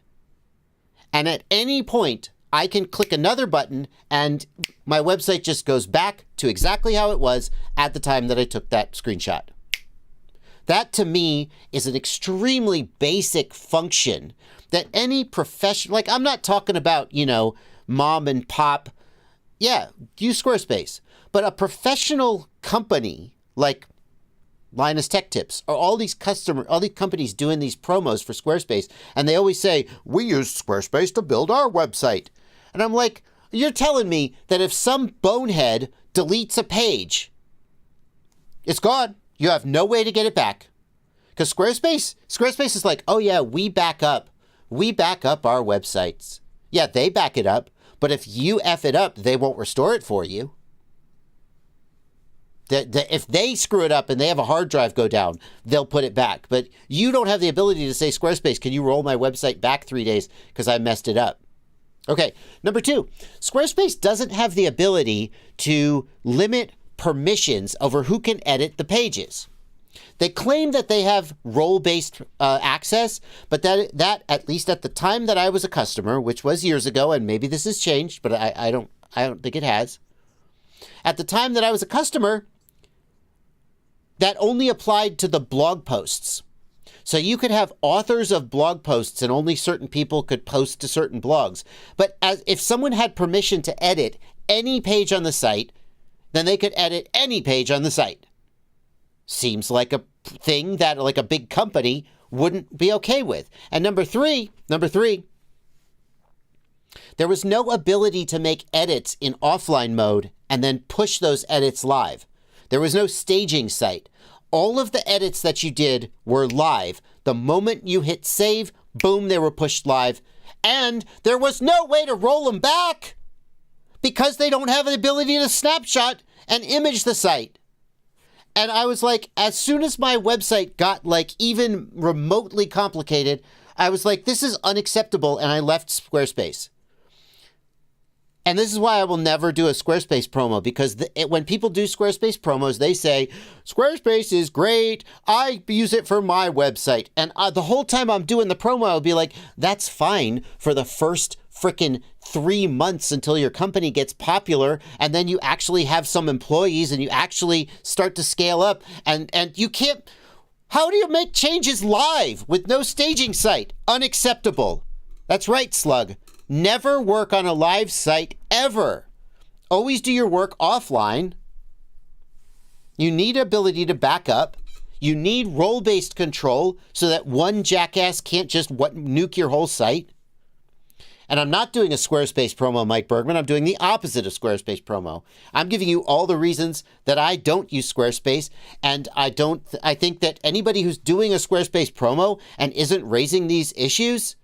And at any point, I can click another button and my website just goes back to exactly how it was at the time that I took that screenshot. That to me is an extremely basic function that any professional, like I'm not talking about, mom and pop. Yeah, use Squarespace. But a professional company like Linus Tech Tips, or all these companies doing these promos for Squarespace, and they always say, we use Squarespace to build our website. And I'm like, you're telling me that if some bonehead deletes a page, it's gone. You have no way to get it back. Because Squarespace is like, oh yeah, we back up our websites. Yeah, they back it up, but if you F it up, they won't restore it for you. If they screw it up and they have a hard drive go down, they'll put it back. But you don't have the ability to say, Squarespace, can you roll my website back 3 days because I messed it up? Okay, number 2, Squarespace doesn't have the ability to limit permissions over who can edit the pages. They claim that they have role-based access, but that at least at the time that I was a customer, which was years ago, and maybe this has changed, but I don't think it has. At the time that I was a customer, that only applied to the blog posts. So you could have authors of blog posts and only certain people could post to certain blogs. But if someone had permission to edit any page on the site, then they could edit any page on the site. Seems like a thing that like a big company wouldn't be okay with. And number three, there was no ability to make edits in offline mode and then push those edits live. There was no staging site. All of the edits that you did were live. The moment you hit save, boom, they were pushed live. And there was no way to roll them back because they don't have the ability to snapshot and image the site. And I was like, as soon as my website got like even remotely complicated, I was like, this is unacceptable. And I left Squarespace. And this is why I will never do a Squarespace promo, because when people do Squarespace promos, they say, Squarespace is great. I use it for my website. And the whole time I'm doing the promo, I'll be like, that's fine for the first frickin' 3 months until your company gets popular. And then you actually have some employees and you actually start to scale up. And you can't, how do you make changes live with no staging site? Unacceptable. That's right, Slug. Never work on a live site, ever. Always do your work offline. You need ability to back up. You need role-based control so that one jackass can't just nuke your whole site. And I'm not doing a Squarespace promo, Mike Bergman. I'm doing the opposite of Squarespace promo. I'm giving you all the reasons that I don't use Squarespace. And I think that anybody who's doing a Squarespace promo and isn't raising these issues,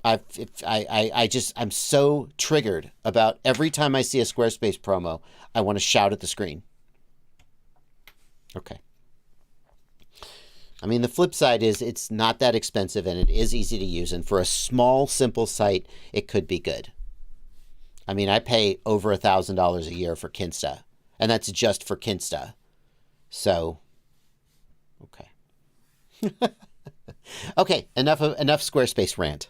I'm so triggered about every time I see a Squarespace promo, I want to shout at the screen. Okay. I mean, the flip side is it's not that expensive and it is easy to use. And for a small, simple site, it could be good. I mean, I pay over $1,000 a year for Kinsta, and that's just for Kinsta. So, okay. Okay, enough Squarespace rant.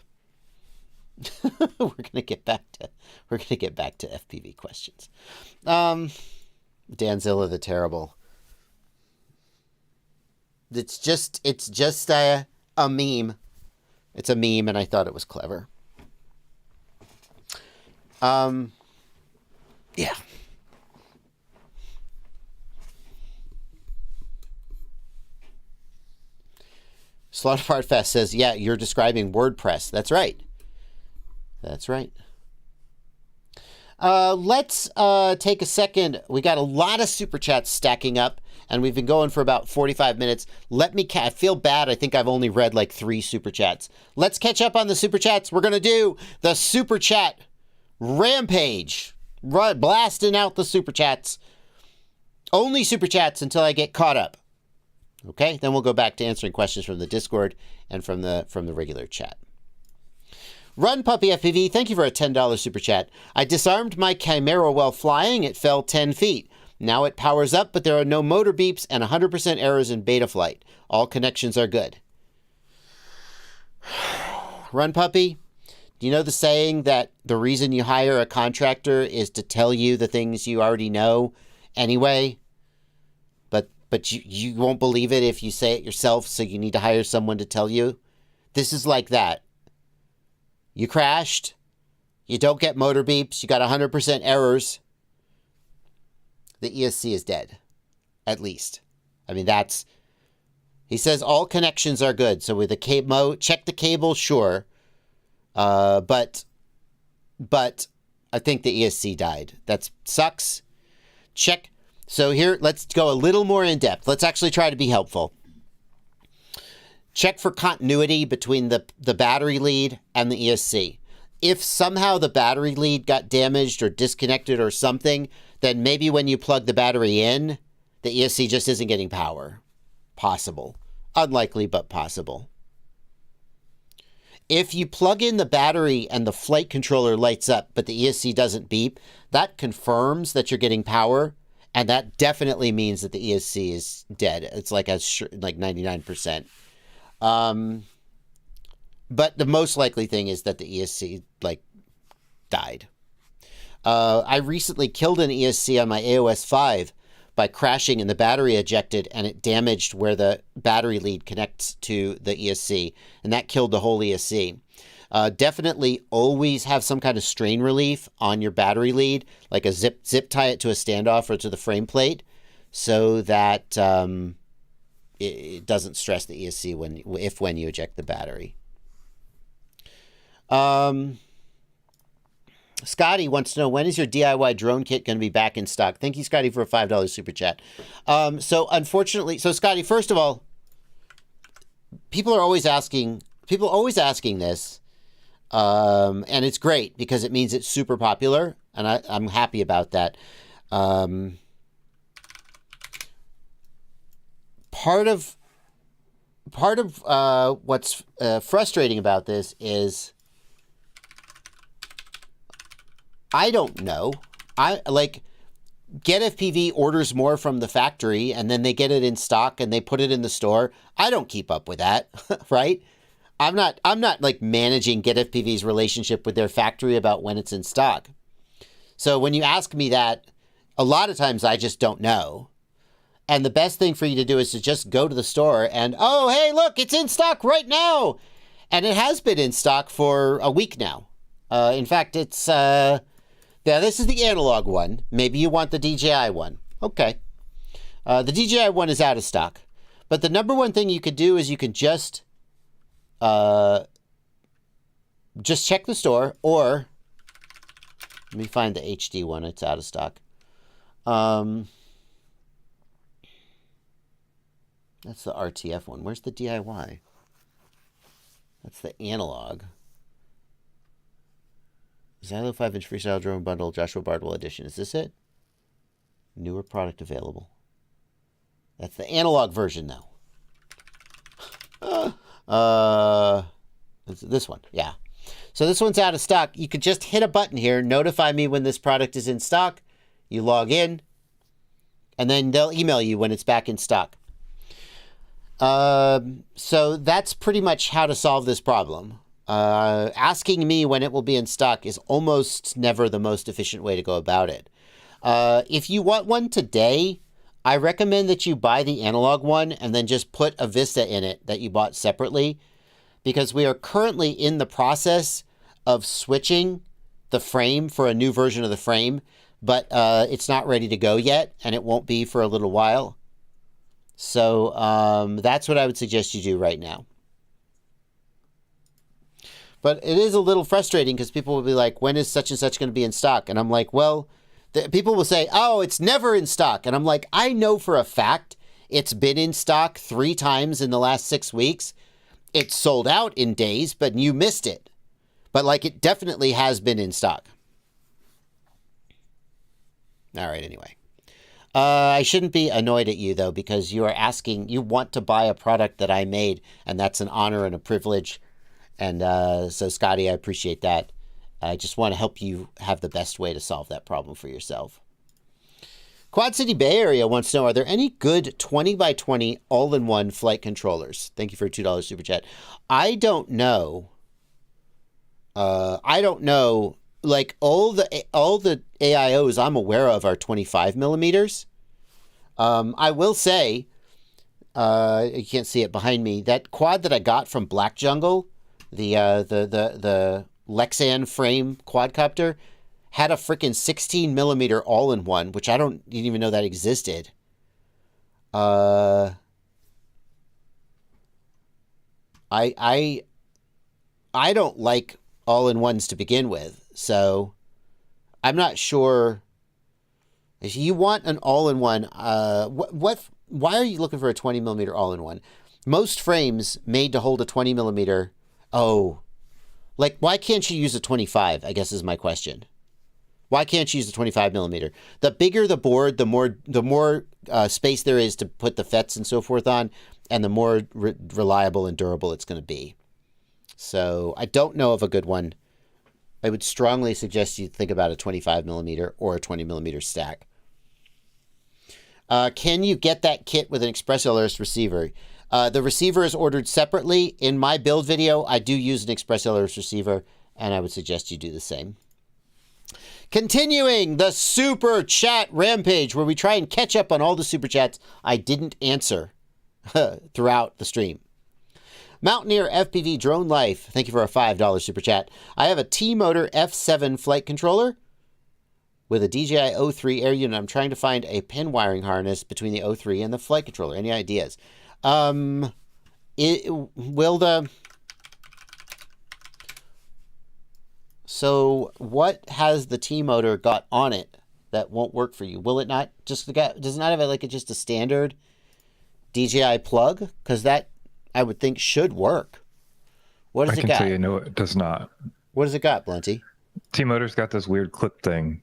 We're gonna get back to FPV questions. Danzilla the Terrible. It's just a meme. It's a meme, and I thought it was clever. Yeah. Slaughterpart Fest says, yeah, you're describing WordPress. That's right. That's right. Let's take a second. We got a lot of super chats stacking up, and we've been going for about 45 minutes. I feel bad. I think I've only read like 3 super chats. Let's catch up on the super chats. We're going to do the super chat rampage. Blasting out the super chats. Only super chats until I get caught up. Okay? Then we'll go back to answering questions from the Discord and from the regular chat. Run Puppy FPV, thank you for a $10 super chat. I disarmed my Chimera while flying. It fell 10 feet. Now it powers up, but there are no motor beeps and 100% errors in Betaflight. All connections are good. Run Puppy, do you know the saying that the reason you hire a contractor is to tell you the things you already know anyway? But you won't believe it if you say it yourself, so you need to hire someone to tell you? This is like that. You crashed. You don't get motor beeps. You got 100% errors. The ESC is dead. At least. I mean, he says all connections are good. So with the cable, check the cable, sure. But I think the ESC died. That sucks. Check. So here, let's go a little more in depth. Let's actually try to be helpful. Check for continuity between the battery lead and the ESC. If somehow the battery lead got damaged or disconnected or something, then maybe when you plug the battery in, the ESC just isn't getting power. Possible. Unlikely, but possible. If you plug in the battery and the flight controller lights up, but the ESC doesn't beep, that confirms that you're getting power. And that definitely means that the ESC is dead. It's like like 99%. But the most likely thing is that the ESC like died. I recently killed an ESC on my AOS 5 by crashing and the battery ejected, and it damaged where the battery lead connects to the ESC, and that killed the whole ESC. Definitely always have some kind of strain relief on your battery lead, like a zip tie it to a standoff or to the frame plate, so that it doesn't stress the ESC when you eject the battery. Scotty wants to know, when is your DIY drone kit going to be back in stock? Thank you, Scotty, for a $5 super chat. So unfortunately, Scotty, first of all, people are always asking this, and it's great because it means it's super popular, and I'm happy about that. Part of what's frustrating about this is I don't know. GetFPV orders more from the factory and then they get it in stock and they put it in the store. I don't keep up with that, right? I'm not like managing GetFPV's relationship with their factory about when it's in stock. So when you ask me that, a lot of times I just don't know. And the best thing for you to do is to just go to the store and, oh, hey, look, it's in stock right now. And it has been in stock for a week now. In fact, it's... Now, this is the analog one. Maybe you want the DJI one. Okay. The DJI one is out of stock. But the number one thing you could do is you could just check the store, or let me find the HD one. It's out of stock. That's the RTF one. Where's the DIY? That's the analog. Xylo 5-inch freestyle drone bundle, Joshua Bardwell edition. Is this it? Newer product available. That's the analog version, though. This one, yeah. So this one's out of stock. You could just hit a button here, notify me when this product is in stock. You log in, and then they'll email you when it's back in stock. So that's pretty much how to solve this problem. Asking me when it will be in stock is almost never the most efficient way to go about it. If you want one today, I recommend that you buy the analog one and then just put a Vista in it that you bought separately, because we are currently in the process of switching the frame for a new version of the frame, but it's not ready to go yet, and it won't be for a little while. So that's what I would suggest you do right now. But it is a little frustrating because people will be like, when is such and such going to be in stock? And I'm like, well, people will say, oh, it's never in stock. And I'm like, I know for a fact it's been in stock 3 times in the last 6 weeks. It's sold out in days, but you missed it. But like, it definitely has been in stock. All right, anyway. I shouldn't be annoyed at you, though, because you are asking, you want to buy a product that I made, and that's an honor and a privilege. And so, Scotty, I appreciate that. I just want to help you have the best way to solve that problem for yourself. Quad City Bay Area wants to know, are there any good 20x20 all-in-one flight controllers? Thank you for a $2 super chat. I don't know. Like, all the AIOs I'm aware of are 25 millimeters. I will say, you can't see it behind me, that quad that I got from Black Jungle, the Lexan frame quadcopter, had a freaking 16 millimeter all-in-one, which I didn't even know that existed. I don't like all-in-ones to begin with, so I'm not sure. If you want an all-in-one, why are you looking for a 20 millimeter all-in-one? Most frames made to hold a 20 millimeter. Oh, like, why can't you use a 25, I guess is my question. Why can't you use a 25 millimeter? The bigger the board, the more space there is to put the FETs and so forth on, and the more reliable and durable it's going to be. So I don't know of a good one. I would strongly suggest you think about a 25 millimeter or a 20 millimeter stack. Can you get that kit with an Express LRS receiver? The receiver is ordered separately. In my build video, I do use an Express LRS receiver, and I would suggest you do the same. Continuing the super chat rampage, where we try and catch up on all the super chats I didn't answer throughout the stream. Mountaineer FPV Drone Life, thank you for a $5 super chat. I have a T-Motor F7 flight controller with a DJI O3 air unit. I'm trying to find a pin wiring harness between the O3 and the flight controller. Any ideas? So what has the T-Motor got on it that won't work for you? Will it not does it not have just a standard DJI plug? Because that, I would think, should work. What does it got? I can tell you, no, it does not. What does it got, Blunty? T-Motor's got this weird clip thing.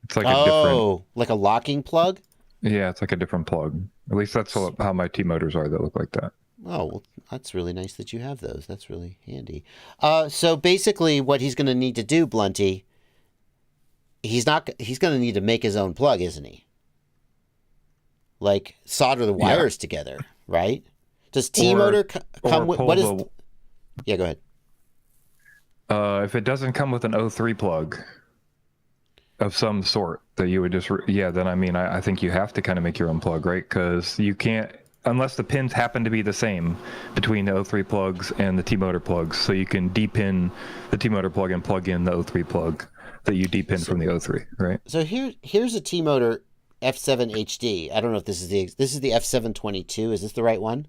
It's like a different... like a locking plug? Yeah, it's like a different plug. At least that's how my T-Motors are that look like that. Oh, well, that's really nice that you have those. That's really handy. So basically what he's going to need to do, Blunty, he's going to need to make his own plug, isn't he? Like solder the wires together, right? Does T-Motor come with... What is... Yeah, go ahead. If it doesn't come with an O3 plug of some sort that you would just... then I think you have to kind of make your own plug, right? Because you can't... Unless the pins happen to be the same between the O3 plugs and the T-Motor plugs, so you can depin the T-Motor plug and plug in the O3 plug that you depin from the O3, right? So here's a T-Motor F7 HD. I don't know if this is the F722. Is this the right one?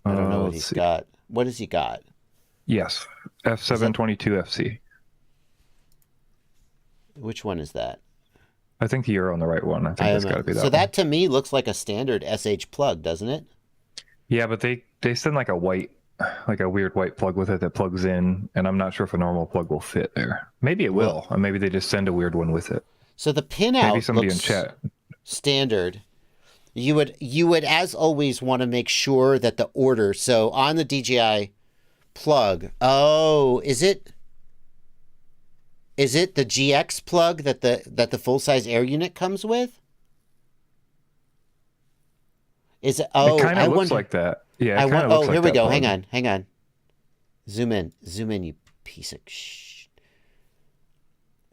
I don't know what he's got. What has he got? Yes, F722 FC. Which one is that? I think you're on the right one. I think it's got to be that. So that to me looks like a standard SH plug, doesn't it? Yeah, but they send like a weird white plug with it that plugs in, and I'm not sure if a normal plug will fit there. Maybe it will, or maybe they just send a weird one with it. So the pin out maybe somebody in chat. Standard. You would as always want to make sure that the order. So on the DJI plug, is it the GX plug that the full size air unit comes with? Is it? Oh, it kind of looks like that. Yeah. Here we go. Plug. Hang on. Zoom in, you piece of shit.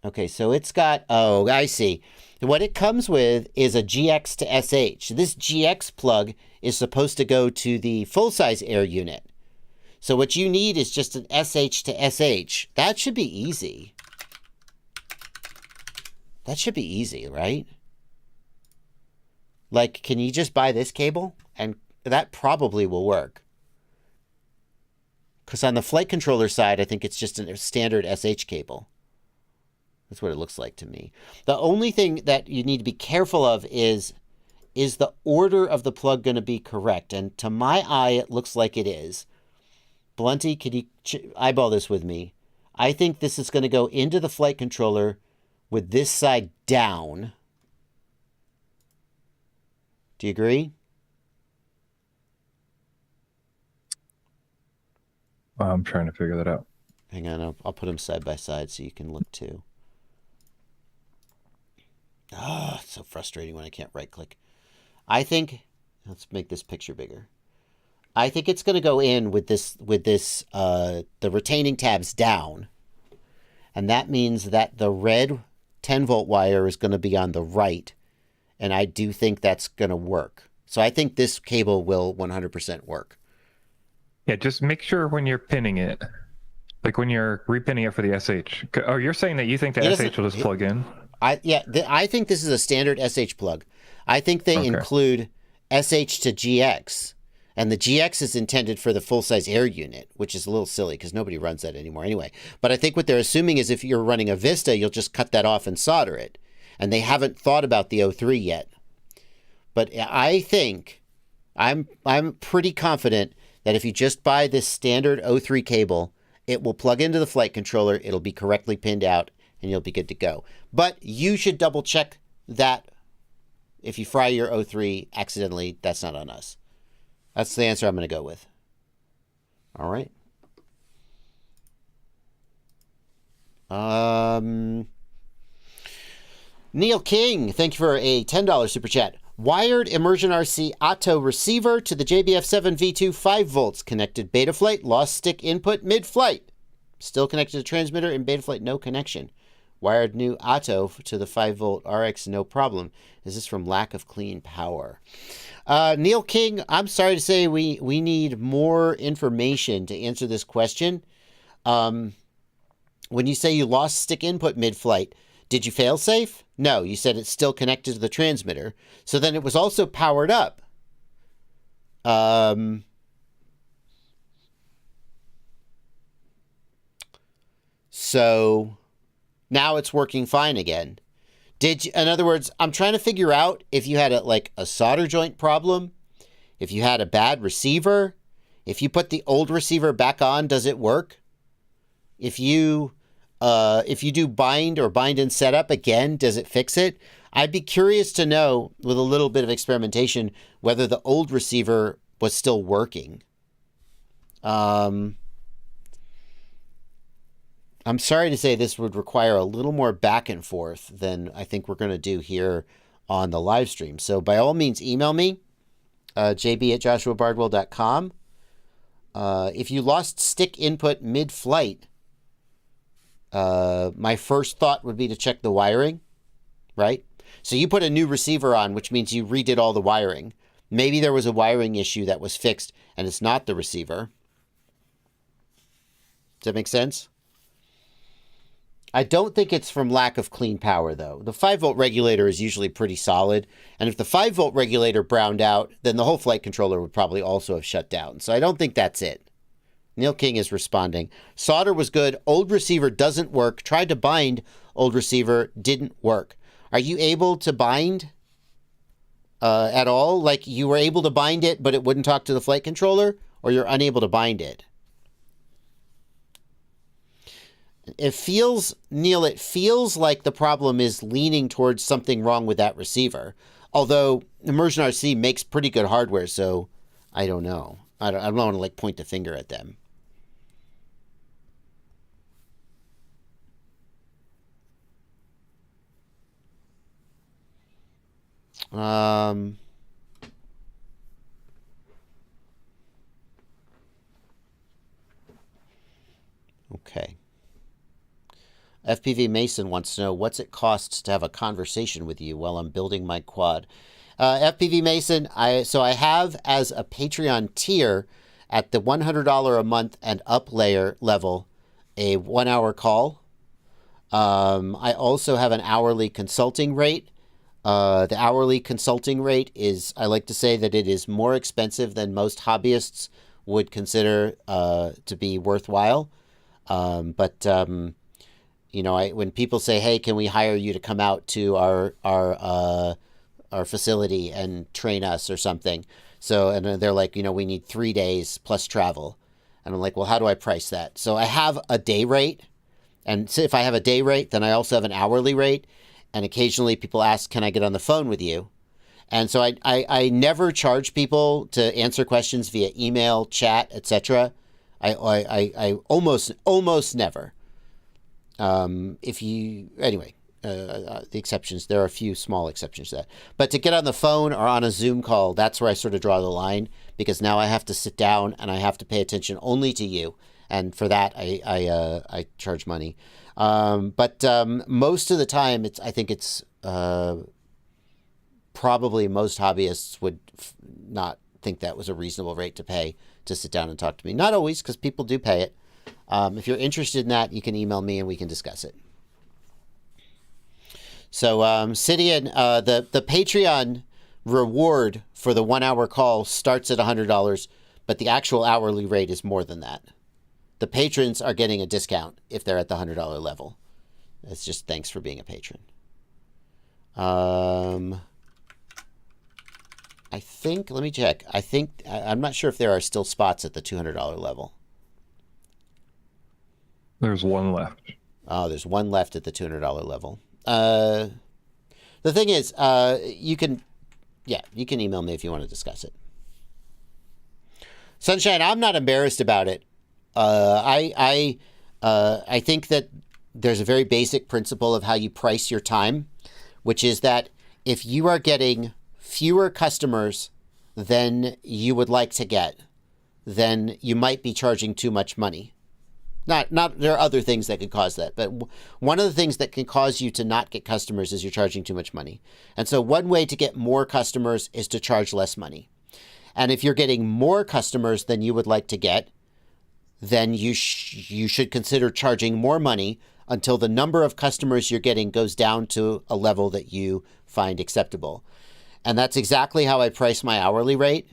Okay, so it's got. Oh, I see. What it comes with is a GX to SH. This GX plug is supposed to go to the full size air unit. So what you need is just an SH to SH. That should be easy. That should be easy, right? Like, can you just buy this cable? And that probably will work. Because on the flight controller side, I think it's just a standard SH cable. That's what it looks like to me. The only thing that you need to be careful of is the order of the plug going to be correct? And to my eye, it looks like it is. Blunty, can you eyeball this with me? I think this is going to go into the flight controller with this side down. Do you agree? I'm trying to figure that out. Hang on, I'll put them side by side so you can look too. It's so frustrating when I can't right click. I think, let's make this picture bigger. I think it's going to go in with the retaining tabs down. And that means that the red 10-volt wire is going to be on the right. And I do think that's going to work. So I think this cable will 100% work. Yeah, just make sure when you're pinning it, like when you're repinning it for the SH. Oh, you're saying that you think the SH will just plug in? I think this is a standard SH plug. I think they include SH to GX. And the GX is intended for the full-size air unit, which is a little silly because nobody runs that anymore anyway. But I think what they're assuming is if you're running a Vista, you'll just cut that off and solder it. And they haven't thought about the O3 yet. But I think, I'm pretty confident that if you just buy this standard O3 cable, it will plug into the flight controller, it'll be correctly pinned out, and you'll be good to go. But you should double check that. If you fry your O3 accidentally, that's not on us. That's the answer I'm going to go with. All right. Neil King, thank you for a $10 super chat. Wired immersion RC auto receiver to the JBF7 V2 5 volts. Connected Betaflight. Lost stick input mid-flight. Still connected to transmitter in Betaflight. No connection. Wired new auto to the 5 volt RX. No problem. Is this from lack of clean power? Neil King, I'm sorry to say we need more information to answer this question. When you say you lost stick input mid-flight, did you fail safe? No, you said it's still connected to the transmitter. So then it was also powered up. So now it's working fine again. In other words, I'm trying to figure out if you had a solder joint problem, if you had a bad receiver, if you put the old receiver back on, does it work? If you do bind or bind and setup again, does it fix it? I'd be curious to know, with a little bit of experimentation, whether the old receiver was still working. I'm sorry to say this would require a little more back and forth than I think we're going to do here on the live stream. So by all means, email me, jb@joshuabardwell.com. If you lost stick input mid-flight, my first thought would be to check the wiring, right? So you put a new receiver on, which means you redid all the wiring. Maybe there was a wiring issue that was fixed and it's not the receiver. Does that make sense? I don't think it's from lack of clean power, though. The 5 volt regulator is usually pretty solid. And if the 5 volt regulator browned out, then the whole flight controller would probably also have shut down. So I don't think that's it. Neil King is responding. Solder was good. Old receiver doesn't work. Tried to bind old receiver. Didn't work. Are you able to bind at all? Like you were able to bind it, but it wouldn't talk to the flight controller? Or you're unable to bind it? It feels, Neil, it feels like the problem is leaning towards something wrong with that receiver. Although Immersion RC makes pretty good hardware, so I don't know. I don't want to point the finger at them. Okay. FPV Mason wants to know, what's it cost to have a conversation with you while I'm building my quad? FPV Mason, I have as a Patreon tier at the $100 a month and up layer level a 1 hour call. I also have an hourly consulting rate. The hourly consulting rate is, I like to say that it is more expensive than most hobbyists would consider to be worthwhile. You know, when people say, "Hey, can we hire you to come out to our facility and train us or something?" So, and they're like, we need 3 days plus travel, and I'm like, well, how do I price that? So I have a day rate, and so if I have a day rate, then I also have an hourly rate, and occasionally people ask, "Can I get on the phone with you?" And so I never charge people to answer questions via email, chat, etc. I almost never. The exceptions, there are a few small exceptions to that. But to get on the phone or on a Zoom call, that's where I sort of draw the line, because now I have to sit down and I have to pay attention only to you. And for that, I charge money. But most of the time, I think it's probably most hobbyists would not think that was a reasonable rate to pay to sit down and talk to me. Not always, because people do pay it. If you're interested in that, you can email me and we can discuss it. So, Sidian, the Patreon reward for the 1 hour call starts at $100, but the actual hourly rate is more than that. The patrons are getting a discount if they're at the $100 level. It's just thanks for being a patron. I think, let me check. I'm not sure if there are still spots at the $200 level. There's one left. Oh, there's one left at the $200 level. The thing is, you can email me if you want to discuss it. Sunshine, I'm not embarrassed about it. I think that there's a very basic principle of how you price your time, which is that if you are getting fewer customers than you would like to get, then you might be charging too much money. Not there are other things that could cause that, but one of the things that can cause you to not get customers is you're charging too much money. And so one way to get more customers is to charge less money. And if you're getting more customers than you would like to get, then you should consider charging more money until the number of customers you're getting goes down to a level that you find acceptable. And that's exactly how I price my hourly rate.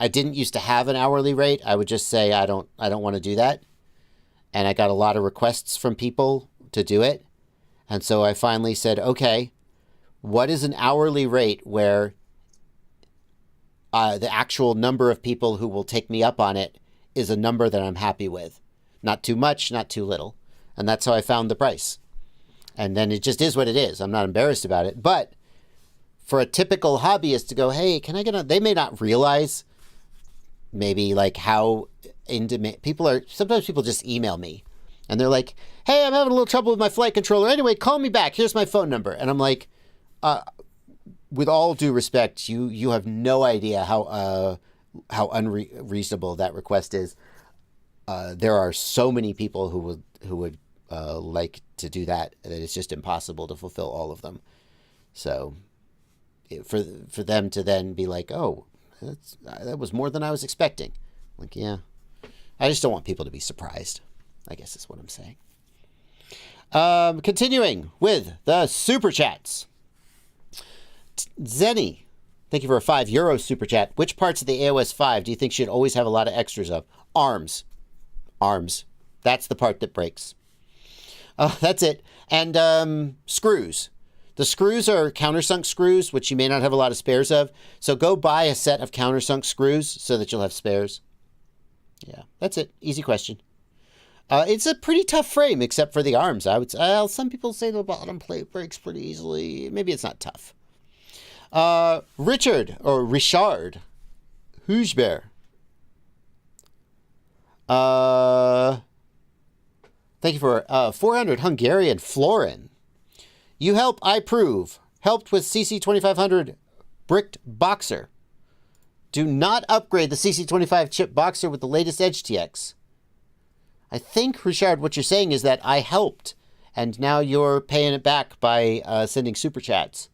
I didn't used to have an hourly rate. I would just say I don't want to do that. And I got a lot of requests from people to do it. And so I finally said, okay, what is an hourly rate where the actual number of people who will take me up on it is a number that I'm happy with. Not too much, not too little. And that's how I found the price. And then it just is what it is. I'm not embarrassed about it. But for a typical hobbyist to go, hey, can I get on? They may not realize maybe like how intimate people are. Sometimes people just email me and they're like, hey, I'm having a little trouble with my flight controller. Anyway, call me back. Here's my phone number. And I'm like, with all due respect, you have no idea how unreasonable that request is. There are so many people who would like to do that it's just impossible to fulfill all of them. So for them to then be like, oh, that was more than I was expecting. Like, yeah, I just don't want people to be surprised, I guess is what I'm saying. Continuing with the super chats. Zenny, thank you for a €5 super chat. Which parts of the AOS 5 do you think should always have a lot of extras of? Arms. That's the part that breaks. That's it. And screws. The screws are countersunk screws, which you may not have a lot of spares of. So go buy a set of countersunk screws so that you'll have spares. Yeah, that's it. Easy question. It's a pretty tough frame, except for the arms. I would say, some people say the bottom plate breaks pretty easily. Maybe it's not tough. Richard Hugbear. Thank you for 400 Hungarian Florin. You help, I prove. Helped with CC2500 bricked boxer. Do not upgrade the CC25 chip boxer with the latest HDZero. I think, Richard, what you're saying is that I helped, and now you're paying it back by sending super chats.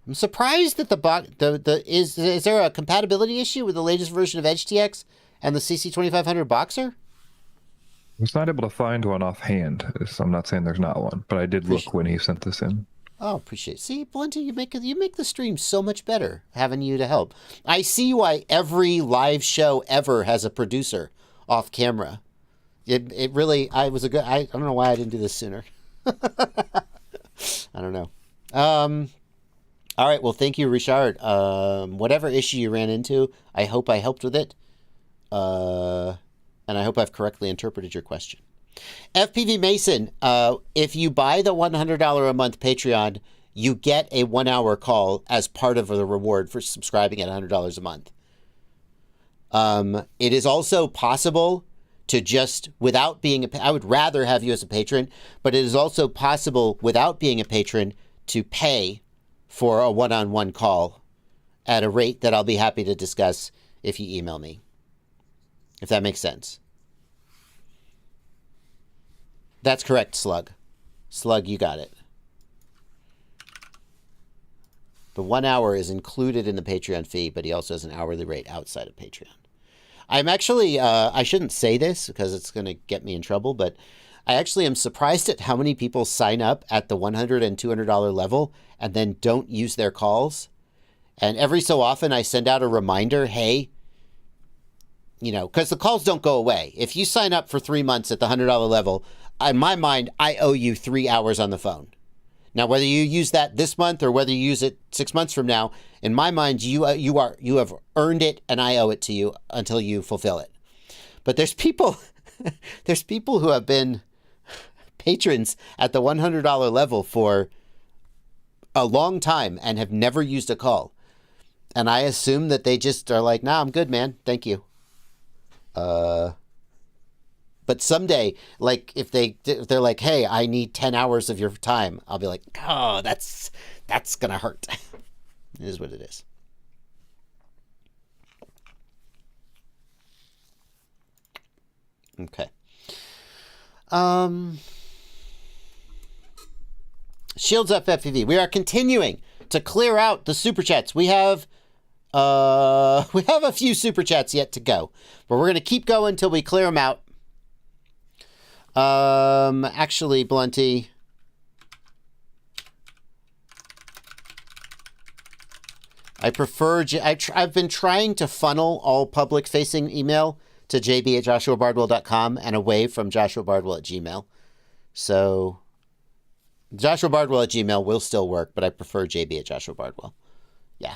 I'm surprised that is there a compatibility issue with the latest version of HDZero and the CC2500 boxer? I was not able to find one offhand, so I'm not saying there's not one, but I did look when he sent this in. Oh, appreciate it. See, Blunty, you make the stream so much better having you to help. I see why every live show ever has a producer off camera. It really, I don't know why I didn't do this sooner. I don't know. All right, well, thank you, Richard. Whatever issue you ran into, I hope I helped with it. And I hope I've correctly interpreted your question. FPV Mason, if you buy the $100 a month Patreon, you get a 1-hour call as part of the reward for subscribing at $100 a month. It is also possible to just, without being I would rather have you as a patron, but it is also possible without being a patron to pay for a one-on-one call at a rate that I'll be happy to discuss if you email me. If that makes sense. That's correct, Slug. Slug, you got it. The 1 hour is included in the Patreon fee, but he also has an hourly rate outside of Patreon. I'm actually, I shouldn't say this because it's going to get me in trouble, but I actually am surprised at how many people sign up at the $100 and $200 level and then don't use their calls. And every so often I send out a reminder, hey, because the calls don't go away. If you sign up for 3 months at the $100 level, in my mind, I owe you 3 hours on the phone. Now, whether you use that this month or whether you use it 6 months from now, in my mind, you have earned it, and I owe it to you until you fulfill it. But there's people who have been patrons at the $100 level for a long time and have never used a call. And I assume that they just are like, nah, I'm good, man. Thank you. But But someday, like if they're like, hey, I need 10 hours of your time, I'll be like, oh, that's gonna hurt. It is what it is. Okay. Shields Up FPV. We are continuing to clear out the super chats. We have a few super chats yet to go, but we're gonna keep going until we clear them out. Actually, Blunty, I prefer. I've been trying to funnel all public-facing email to jb@joshuabardwell.com and away from joshuabardwell@gmail. So joshuabardwell@gmail will still work, but I prefer jb@joshuabardwell. Yeah.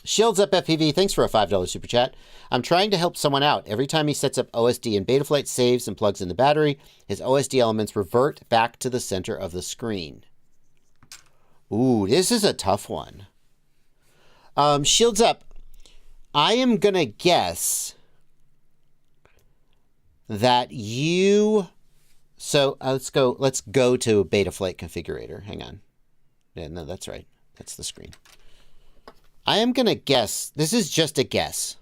Shields Up FPV, thanks for a $5 super chat. I'm trying to help someone out. Every time he sets up OSD in Betaflight, saves and plugs in the battery, his OSD elements revert back to the center of the screen. Ooh, this is a tough one. Shields Up, I am going to guess that you... So let's go to Betaflight configurator. Hang on. Yeah, no, that's right. That's the screen. I am going to guess. This is just a guess.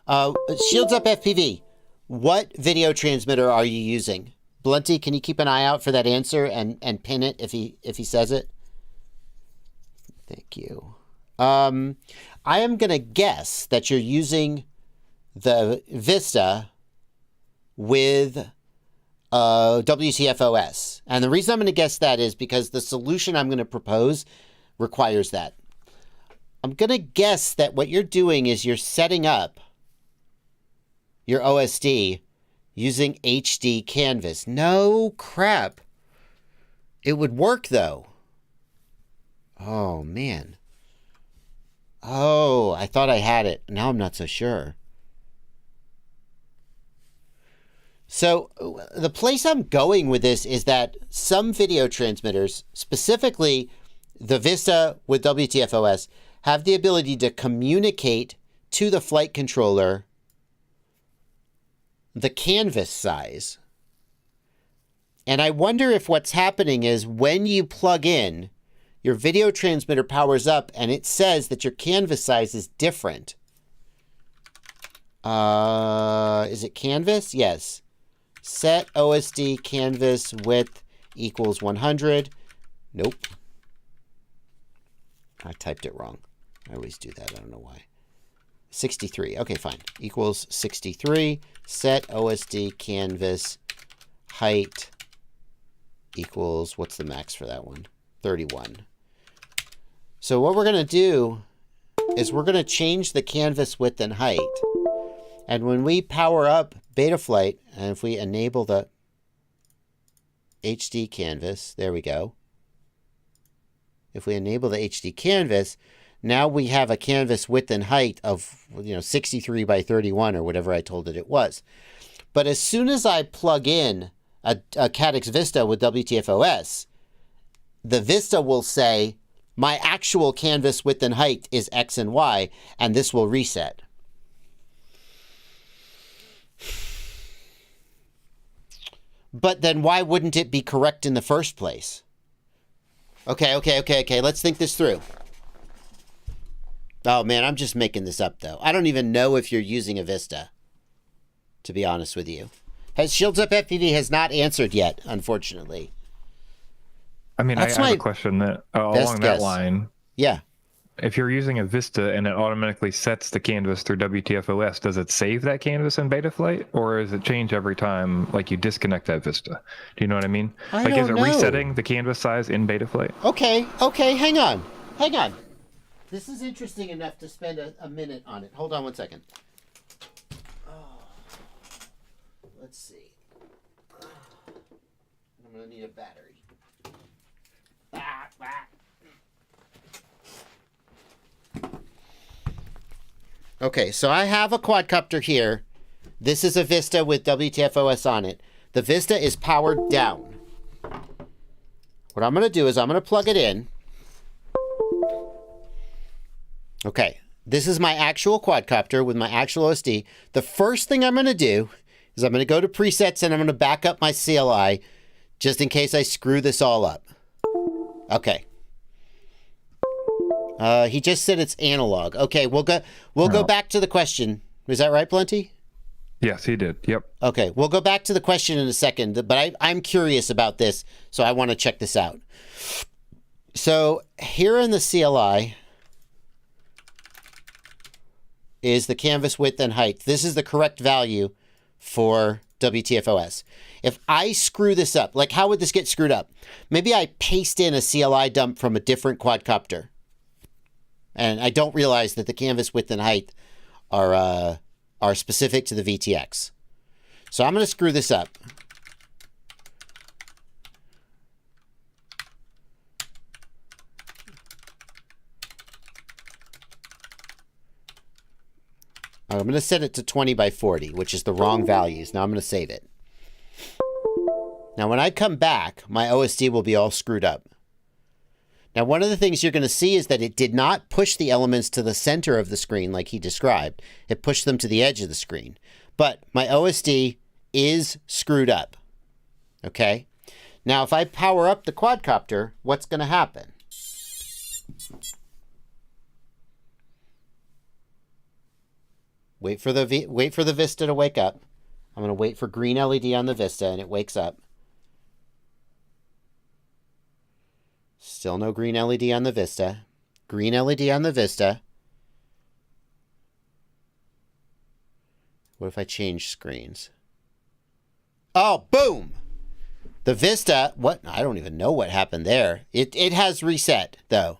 Shields Up FPV. What video transmitter are you using? Blunty, can you keep an eye out for that answer and pin it if he says it? Thank you. I am going to guess that you're using the Vista with WTF-OS. And the reason I'm going to guess that is because the solution I'm going to propose requires that. I'm going to guess that what you're doing is you're setting up your OSD using HD Canvas. No crap. It would work, though. Oh, man. Oh, I thought I had it. Now I'm not so sure. So the place I'm going with this is that some video transmitters, specifically the Vista with WTF-OS, have the ability to communicate to the flight controller the canvas size. And I wonder if what's happening is when you plug in, your video transmitter powers up and it says that your canvas size is different. Is it canvas? Yes. Set OSD canvas width equals 100. Nope. I typed it wrong. I always do that. I don't know why. 63. Okay, fine. Equals 63. Set OSD canvas height equals, what's the max for that one? 31. So what we're going to do is we're going to change the canvas width and height. And when we power up Betaflight, and if we enable the HD canvas, there we go. If we enable the HD canvas, now we have a canvas width and height of 63 by 31 or whatever I told it was. But as soon as I plug in a Caddx Vista with WTF-OS, the Vista will say, my actual canvas width and height is X and Y, and this will reset. But then why wouldn't it be correct in the first place? Okay. Let's think this through. Oh, man, I'm just making this up, though. I don't even know if you're using a Vista, to be honest with you. Shields Up FPV has not answered yet, unfortunately. I mean, I have a question that along that line. Yeah. If you're using a Vista and it automatically sets the canvas through WTF-OS, does it save that canvas in Betaflight, or does it change every time you disconnect that Vista? Do you know what I mean? Is it resetting the canvas size in Betaflight? Okay, hang on. This is interesting enough to spend a minute on it. Hold on one second. Let's see. I'm going to need a battery. Okay, so I have a quadcopter here. This is a Vista with WTF-OS on it. The Vista is powered down. What I'm going to do is I'm going to plug it in. Okay, this is my actual quadcopter with my actual OSD. The first thing I'm going to do is I'm going to go to presets and I'm going to back up my CLI just in case I screw this all up. Okay. He just said it's analog. Okay, we'll go back to the question. Is that right, Plenty? Yes, he did. Yep. Okay, we'll go back to the question in a second, but I'm curious about this, so I want to check this out. So here in the CLI is the canvas width and height. This is the correct value for WTFOS. If I screw this up, like how would this get screwed up? Maybe I paste in a CLI dump from a different quadcopter. And I don't realize that the canvas width and height are specific to the VTX. So I'm going to screw this up. I'm going to set it to 20 by 40, which is the wrong values. Now I'm going to save it. Now when I come back, my OSD will be all screwed up. Now one of the things you're going to see is that it did not push the elements to the center of the screen like he described. It pushed them to the edge of the screen. But my OSD is screwed up. Okay? Now if I power up the quadcopter, what's going to happen? Wait for the Vista to wake up. I'm going to wait for green LED on the Vista, and it wakes up. Still no green LED on the Vista. Green LED on the Vista. What if I change screens? Oh, boom! The Vista, what? I don't even know what happened there. It has reset, though.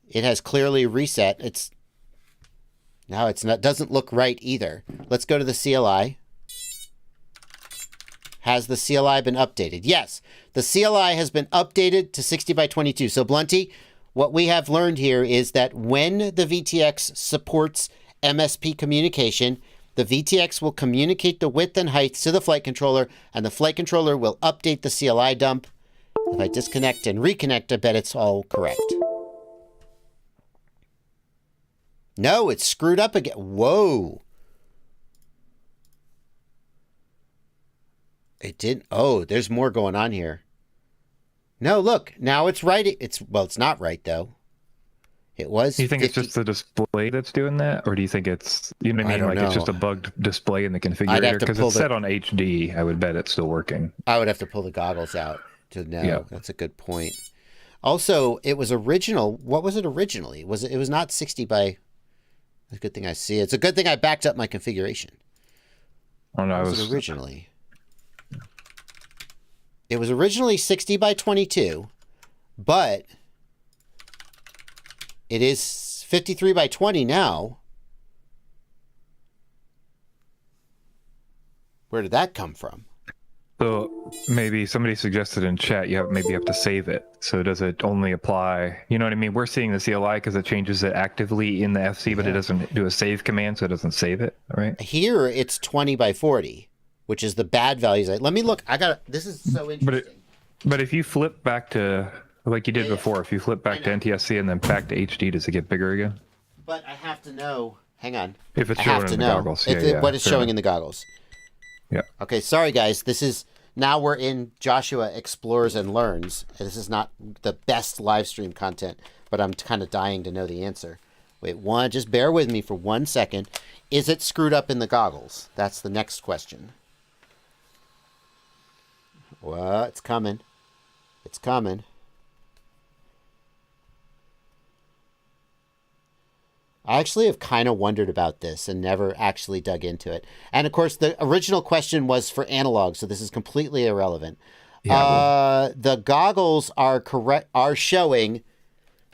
It has clearly reset. Now it's not, doesn't look right either. Let's go to the CLI. Has the CLI been updated? Yes, the CLI has been updated to 60 by 22. So Blunty, what we have learned here is that when the VTX supports MSP communication, the VTX will communicate the width and height to the flight controller, and the flight controller will update the CLI dump. If I disconnect and reconnect, I bet it's all correct. No, it's screwed up again. Whoa. It didn't. Oh, there's more going on here. No, look. Now it's right. It's not right, though. It was. Do you think 50... it's just the display that's doing that? Or do you think it's, you know what I mean? Like it's just a bugged display in the configurator? Because it's set on HD. I would bet it's still working. I would have to pull the goggles out to know. Yeah. That's a good point. Also, it was original. What was it originally? It was not 60 by... It's a good thing I see it. It's a good thing I backed up my configuration. Oh no, it was originally. It was originally 60 by 22, but it is 53 by 20 now. Where did that come from? So maybe somebody suggested in chat you have to save it. So does it only apply? You know what I mean? We're seeing the CLI because it changes it actively in the FC, but it doesn't do a save command, so it doesn't save it, right? Here it's 20 by 40, which is the bad values. Let me look. This is so interesting. But if you flip back to, like you did before, if you flip back to NTSC and then back to HD, does it get bigger again? But I have to know. Hang on. If it's showing in the goggles. What is showing in the goggles. Yeah. Okay, sorry guys. Now we're in Joshua Explores and Learns. This is not the best live stream content, but I'm kind of dying to know the answer. Wait, just bear with me for 1 second. Is it screwed up in the goggles? That's the next question. Well, it's coming. It's coming. I actually have kind of wondered about this and never actually dug into it. And of course, the original question was for analog, so this is completely irrelevant. Yeah, the goggles are showing.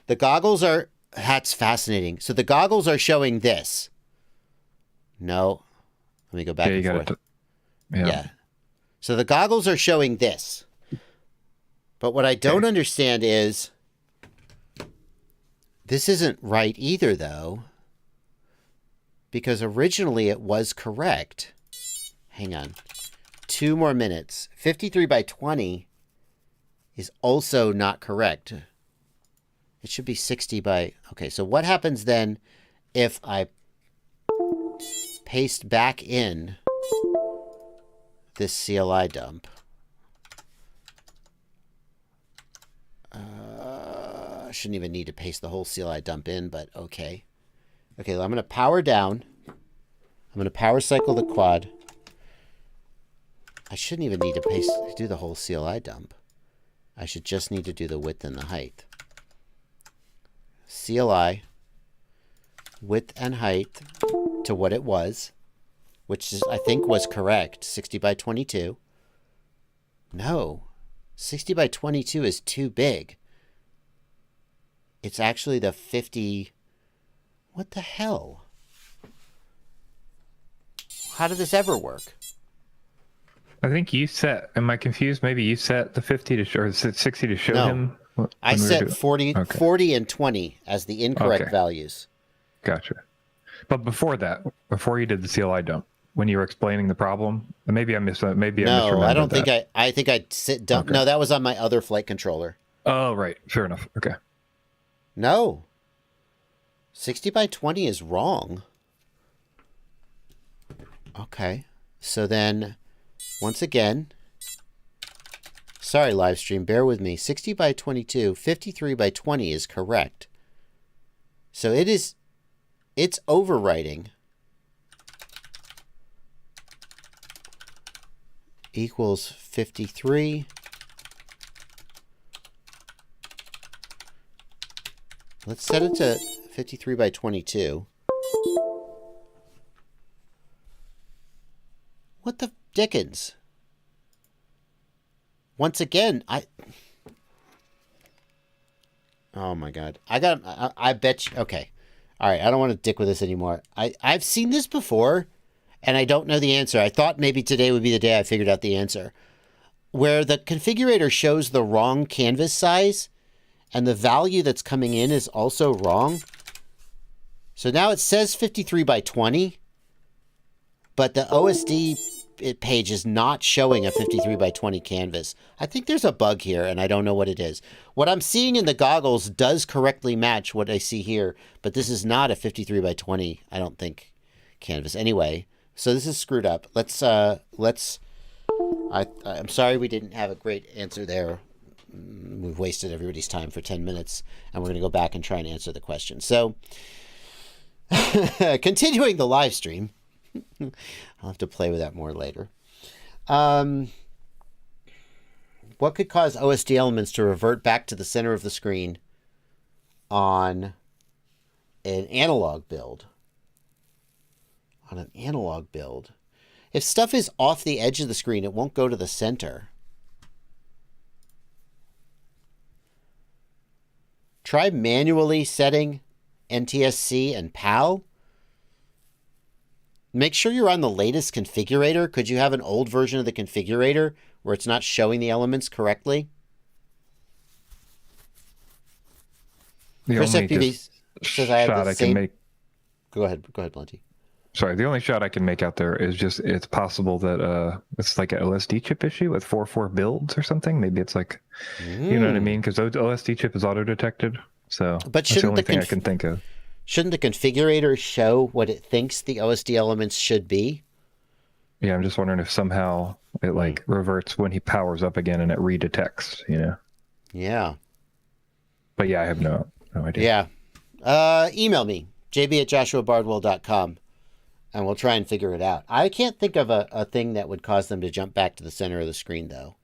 The goggles are. That's fascinating. So the goggles are showing this. No, let me go back and forth. Yeah. So the goggles are showing this. But what I don't understand is. This isn't right either, though, because originally it was correct. Hang on. 2 more minutes. 53 by 20 is also not correct. It should be 60 by... Okay, so what happens then if I paste back in this CLI dump? I shouldn't even need to paste the whole CLI dump in, but okay. Okay, well, I'm going to power down. I'm going to power cycle the quad. I shouldn't even need to do the whole CLI dump. I should just need to do the width and the height. CLI, width and height to what it was, which is, I think was correct, 60 by 22. No, 60 by 22 is too big. It's actually the 50... What the hell? How did this ever work? I think you set... Am I confused? Maybe you set the 50 to show, or 60 to show him? I set 40 and 20 as the incorrect values. Gotcha. But before that, before you did the CLI dump, when you were explaining the problem, maybe I missed that. Maybe I misremembered I don't that. think I think I dump. No, that was on my other flight controller. Oh, right. Fair enough. Okay. No. 60 by 20 is wrong. Okay. So then, once again, sorry, Livestream, bear with me. 60 by 22, 53 by 20 is correct. So it's overwriting equals 53. Let's set it to 53 by 22. What the dickens? Once again, oh my God. I bet you, okay. All right, I don't want to dick with this anymore. I've seen this before, and I don't know the answer. I thought maybe today would be the day I figured out the answer. Where the configurator shows the wrong canvas size, and the value that's coming in is also wrong. So now it says 53 by 20, but the OSD page is not showing a 53 by 20 canvas. I think there's a bug here, and I don't know what it is. What I'm seeing in the goggles does correctly match what I see here, but this is not a 53 by 20, I don't think, canvas. Anyway, so this is screwed up. I'm sorry we didn't have a great answer there. We've wasted everybody's time for 10 minutes, and we're going to go back and try and answer the question. So, continuing the live stream. I'll have to play with that more later. What could cause OSD elements to revert back to the center of the screen on an analog build? On an analog build. If stuff is off the edge of the screen, it won't go to the center. Try manually setting NTSC and PAL. Make sure you're on the latest configurator. Could you have an old version of the configurator where it's not showing the elements correctly? Chris FPV says I have the same... Go ahead, Blunty. Sorry, the only shot I can make out there is just it's possible that it's like an OSD chip issue with 4.4 builds or something. Maybe it's like, you know what I mean? Because the OSD chip is auto-detected. So that's the only thing I can think of. Shouldn't the configurator show what it thinks the OSD elements should be? Yeah, I'm just wondering if somehow it like reverts when he powers up again and it redetects, you know? Yeah. But yeah, I have no idea. Yeah. Email me, jb@joshuabardwell.com, and we'll try and figure it out. I can't think of a thing that would cause them to jump back to the center of the screen, though.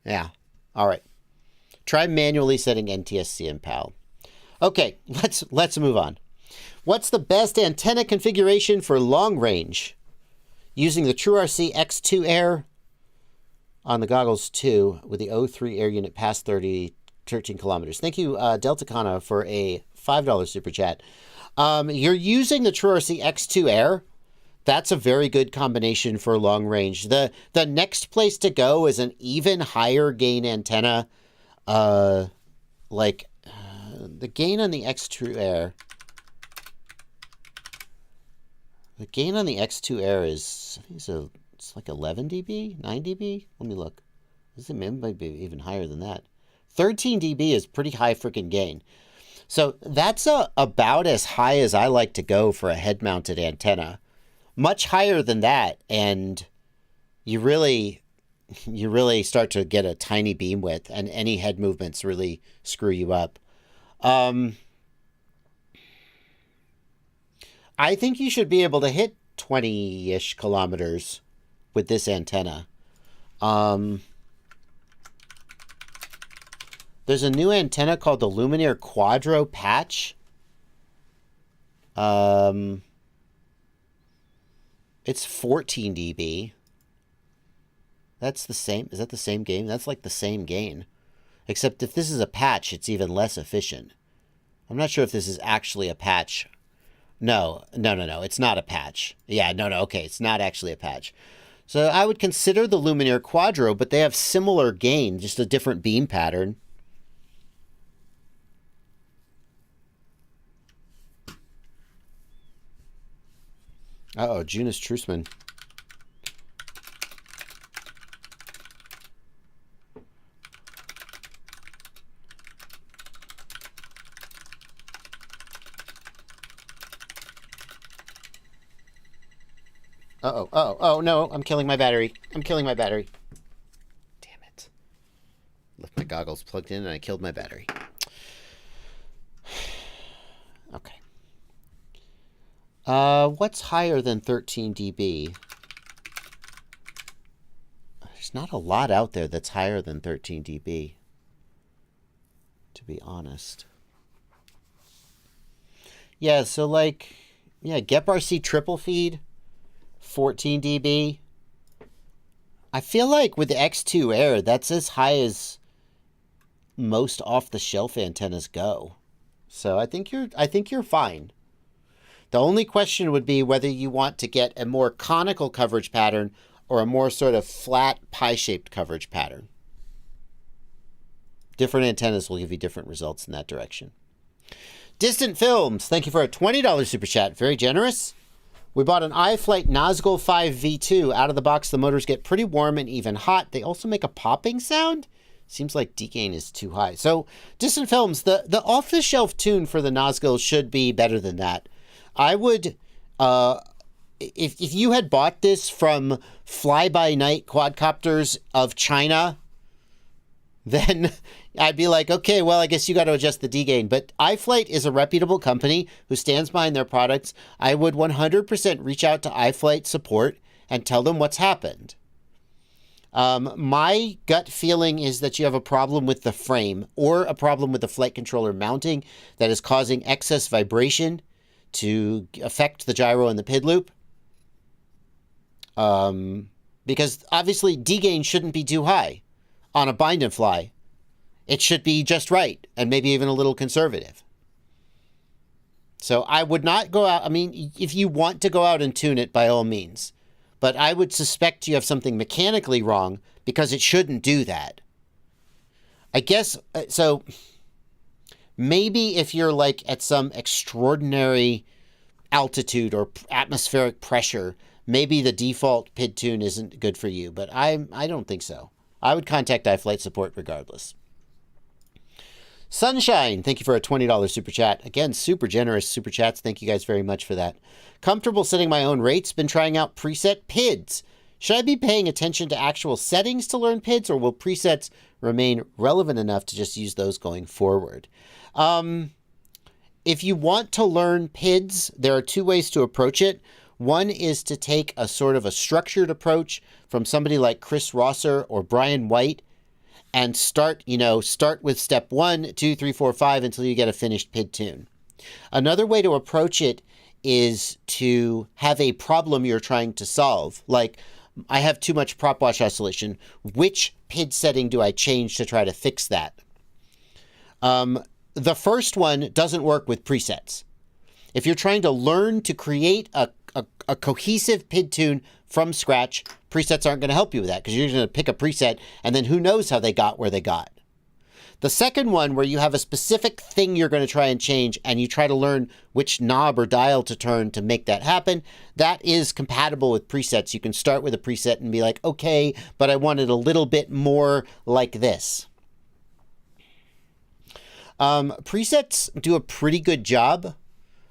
Yeah. All right. Try manually setting NTSC and PAL. Okay, let's move on. What's the best antenna configuration for long range? Using the TrueRC X2 Air on the goggles 2 with the O3 Air unit past 13 kilometers. Thank you, Delta Kana, for a $5 super chat. You're using the TrueRC X2 Air. That's a very good combination for long range. The next place to go is an even higher gain antenna. The gain on the X2 Air. The gain on the X2 Air is, I think it's like 11 dB, 9 dB. Let me look. It might be even higher than that. 13 dB is pretty high freaking gain. So that's about as high as I like to go for a head-mounted antenna. Much higher than that, and you really start to get a tiny beam width, and any head movements really screw you up. I think you should be able to hit 20-ish kilometers with this antenna. There's a new antenna called the Luminaire Quadro Patch. It's 14 dB. That's the same. Is that the same gain? That's like the same gain. Except if this is a patch, it's even less efficient. I'm not sure if this is actually a patch. No. It's not a patch. Yeah, no. Okay, it's not actually a patch. So I would consider the Luminaire Quadro, but they have similar gain, just a different beam pattern. Uh-oh, Junus Trussman. Uh-oh, oh, no, I'm killing my battery. I'm killing my battery. Damn it. Left my goggles plugged in and I killed my battery. Okay. What's higher than 13 dB? There's not a lot out there that's higher than 13 dB, to be honest. Yeah, so like, yeah, GEP-RC triple feed, 14 dB. I feel like with the X2 Air, that's as high as most off-the-shelf antennas go. So I think you're fine. The only question would be whether you want to get a more conical coverage pattern or a more sort of flat pie-shaped coverage pattern. Different antennas will give you different results in that direction. Distant Films, thank you for a $20 super chat. Very generous. We bought an iFlight Nazgul 5 V2. Out of the box, the motors get pretty warm and even hot. They also make a popping sound. Seems like D-gain is too high. So, Distant Films, the off-the-shelf tune for the Nazgul should be better than that. I would, if you had bought this from fly-by-night quadcopters of China, then I'd be like, okay, well, I guess you got to adjust the D-gain. But iFlight is a reputable company who stands behind their products. I would 100% reach out to iFlight support and tell them what's happened. My gut feeling is that you have a problem with the frame or a problem with the flight controller mounting that is causing excess vibration to affect the gyro and the PID loop. Because obviously D-gain shouldn't be too high on a bind and fly. It should be just right and maybe even a little conservative. So I would not go out. I mean, if you want to go out and tune it, by all means. But I would suspect you have something mechanically wrong because it shouldn't do that. I guess, so maybe if you're like at some extraordinary altitude or atmospheric pressure, maybe the default PID tune isn't good for you, but I don't think so. I would contact iFlight support regardless. Sunshine, thank you for a $20 super chat. Again, super generous super chats. Thank you guys very much for that. Comfortable setting my own rates. Been trying out preset PIDs. Should I be paying attention to actual settings to learn PIDs, or will presets remain relevant enough to just use those going forward? If you want to learn PIDs, there are two ways to approach it. One is to take a sort of a structured approach from somebody like Chris Rosser or Brian White and start with step 1, 2, 3, 4, 5 until you get a finished PID tune. Another way to approach it is to have a problem you're trying to solve. Like, I have too much prop wash oscillation. Which PID setting do I change to try to fix that? The first one doesn't work with presets. If you're trying to learn to create a cohesive PID tune from scratch, presets aren't going to help you with that because you're going to pick a preset and then who knows how they got where they got. The second one, where you have a specific thing you're going to try and change and you try to learn which knob or dial to turn to make that happen, that is compatible with presets. You can start with a preset and be like, okay, but I want it a little bit more like this. Presets do a pretty good job,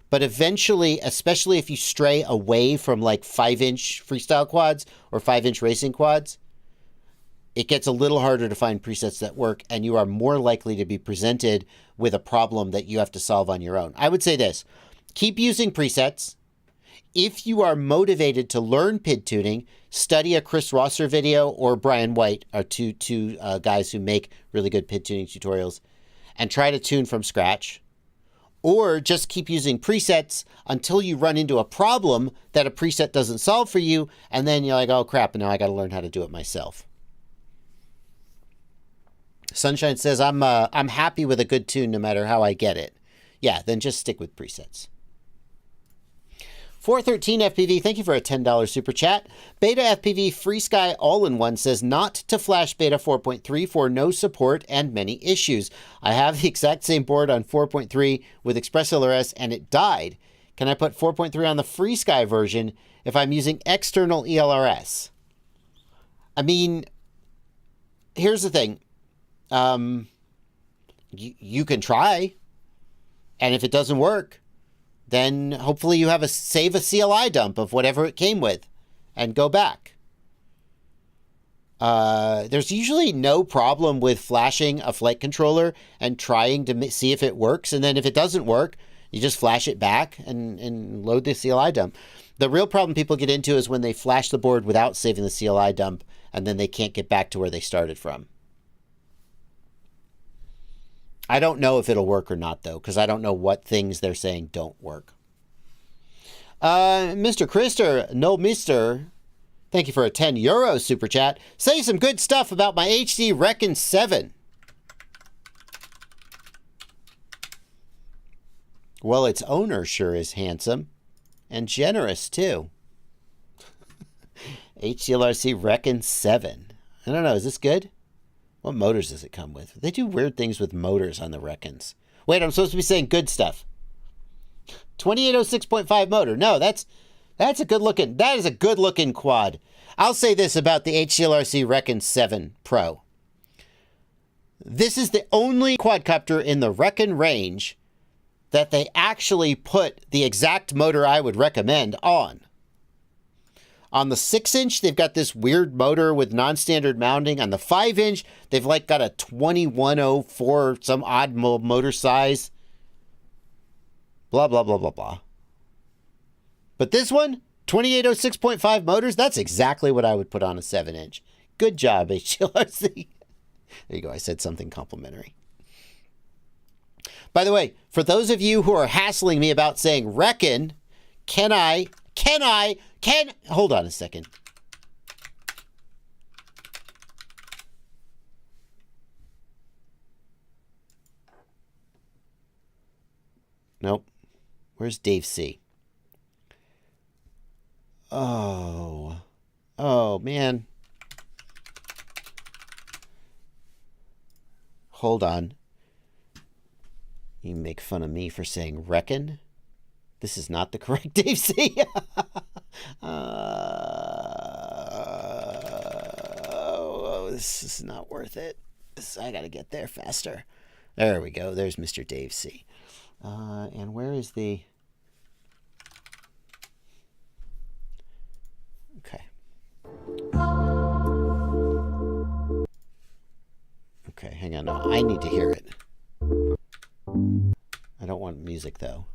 but eventually, especially if you stray away from like 5-inch freestyle quads or 5-inch racing quads, it gets a little harder to find presets that work, and you are more likely to be presented with a problem that you have to solve on your own. I would say this: keep using presets. If you are motivated to learn PID tuning, study a Chris Rosser video or Brian White, are two guys who make really good PID tuning tutorials, and try to tune from scratch. Or just keep using presets until you run into a problem that a preset doesn't solve for you, and then you're like, oh crap, now I got to learn how to do it myself. Sunshine says, I'm happy with a good tune no matter how I get it. Yeah, then just stick with presets. 413 FPV, thank you for a $10 super chat. Beta FPV FreeSky All-in-One says not to flash Beta 4.3 for no support and many issues. I have the exact same board on 4.3 with Express LRS and it died. Can I put 4.3 on the FreeSky version if I'm using external ELRS? I mean, here's the thing. You can try, and if it doesn't work, then hopefully you have save a CLI dump of whatever it came with and go back. There's usually no problem with flashing a flight controller and trying to see if it works. And then if it doesn't work, you just flash it back and load the CLI dump. The real problem people get into is when they flash the board without saving the CLI dump, and then they can't get back to where they started from. I don't know if it'll work or not, though, because I don't know what things they're saying don't work. Mr. Krister, no mister, thank you for a €10 super chat. Say some good stuff about my HD Recon 7. Well, its owner sure is handsome and generous, too. HDLRC Recon 7. I don't know, is this good? What motors does it come with? They do weird things with motors on the Recons. Wait, I'm supposed to be saying good stuff. 2806.5 motor. No, that is a good looking quad. I'll say this about the HDLRC Recon 7 Pro. This is the only quadcopter in the Recon range that they actually put the exact motor I would recommend on. On the 6-inch, they've got this weird motor with non-standard mounting. On the 5-inch, they've like got a 2104, some odd motor size. Blah, blah, blah, blah, blah. But this one, 2806.5 motors, that's exactly what I would put on a 7-inch. Good job, HLRC. There you go, I said something complimentary. By the way, for those of you who are hassling me about saying Recon, hold on a second. Nope. Where's Dave C? Oh, man. Hold on. You make fun of me for saying Recon? This is not the correct Dave C. This is not worth it. I gotta get there faster. There we go. There's Mr. Dave C. And where is the... Okay. Okay, hang on. No, I need to hear it. I don't want music, though.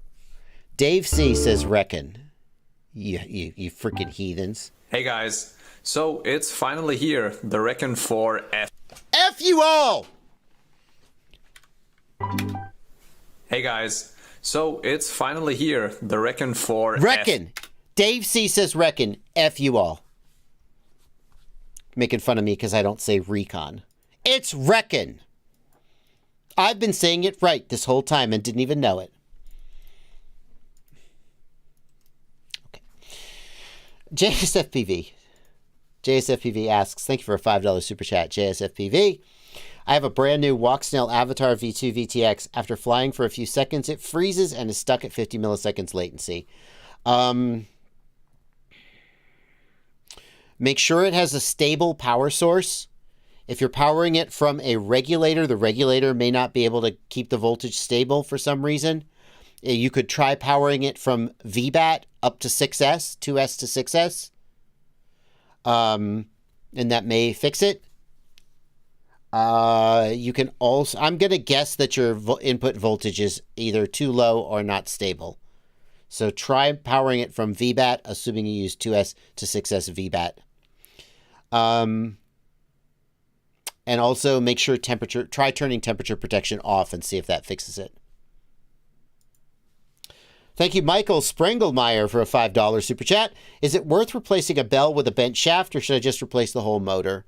Dave C. says Recon. You freaking heathens. Hey guys, so it's finally here, the Recon 4 F. F you all! Hey guys, so it's finally here, the Recon 4 Recon! Dave C. says Recon. F you all. Making fun of me because I don't say Recon. It's Recon! I've been saying it right this whole time and didn't even know it. JSFPV asks, thank you for a $5 super chat, JSFPV. I have a brand new Walksnail Avatar V2 VTX. After flying for a few seconds, it freezes and is stuck at 50 milliseconds latency. Make sure it has a stable power source. If you're powering it from a regulator, the regulator may not be able to keep the voltage stable for some reason. You could try powering it from VBAT up to 6S, 2S to 6S. And that may fix it. You can also, I'm going to guess that your input voltage is either too low or not stable. So try powering it from VBAT, assuming you use 2S to 6S VBAT. And also make sure try turning temperature protection off and see if that fixes it. Thank you, Michael Sprengelmeyer, for a $5 super chat. Is it worth replacing a bell with a bent shaft, or should I just replace the whole motor?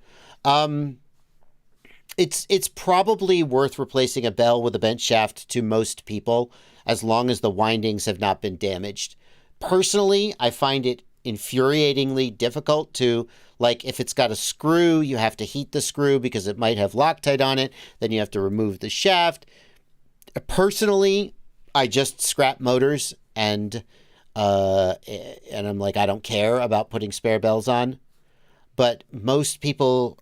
It's probably worth replacing a bell with a bent shaft to most people, as long as the windings have not been damaged. Personally, I find it infuriatingly difficult to, like, if it's got a screw, you have to heat the screw because it might have Loctite on it. Then you have to remove the shaft. Personally, I just scrap motors and I'm like, I don't care about putting spare bells on. But most people,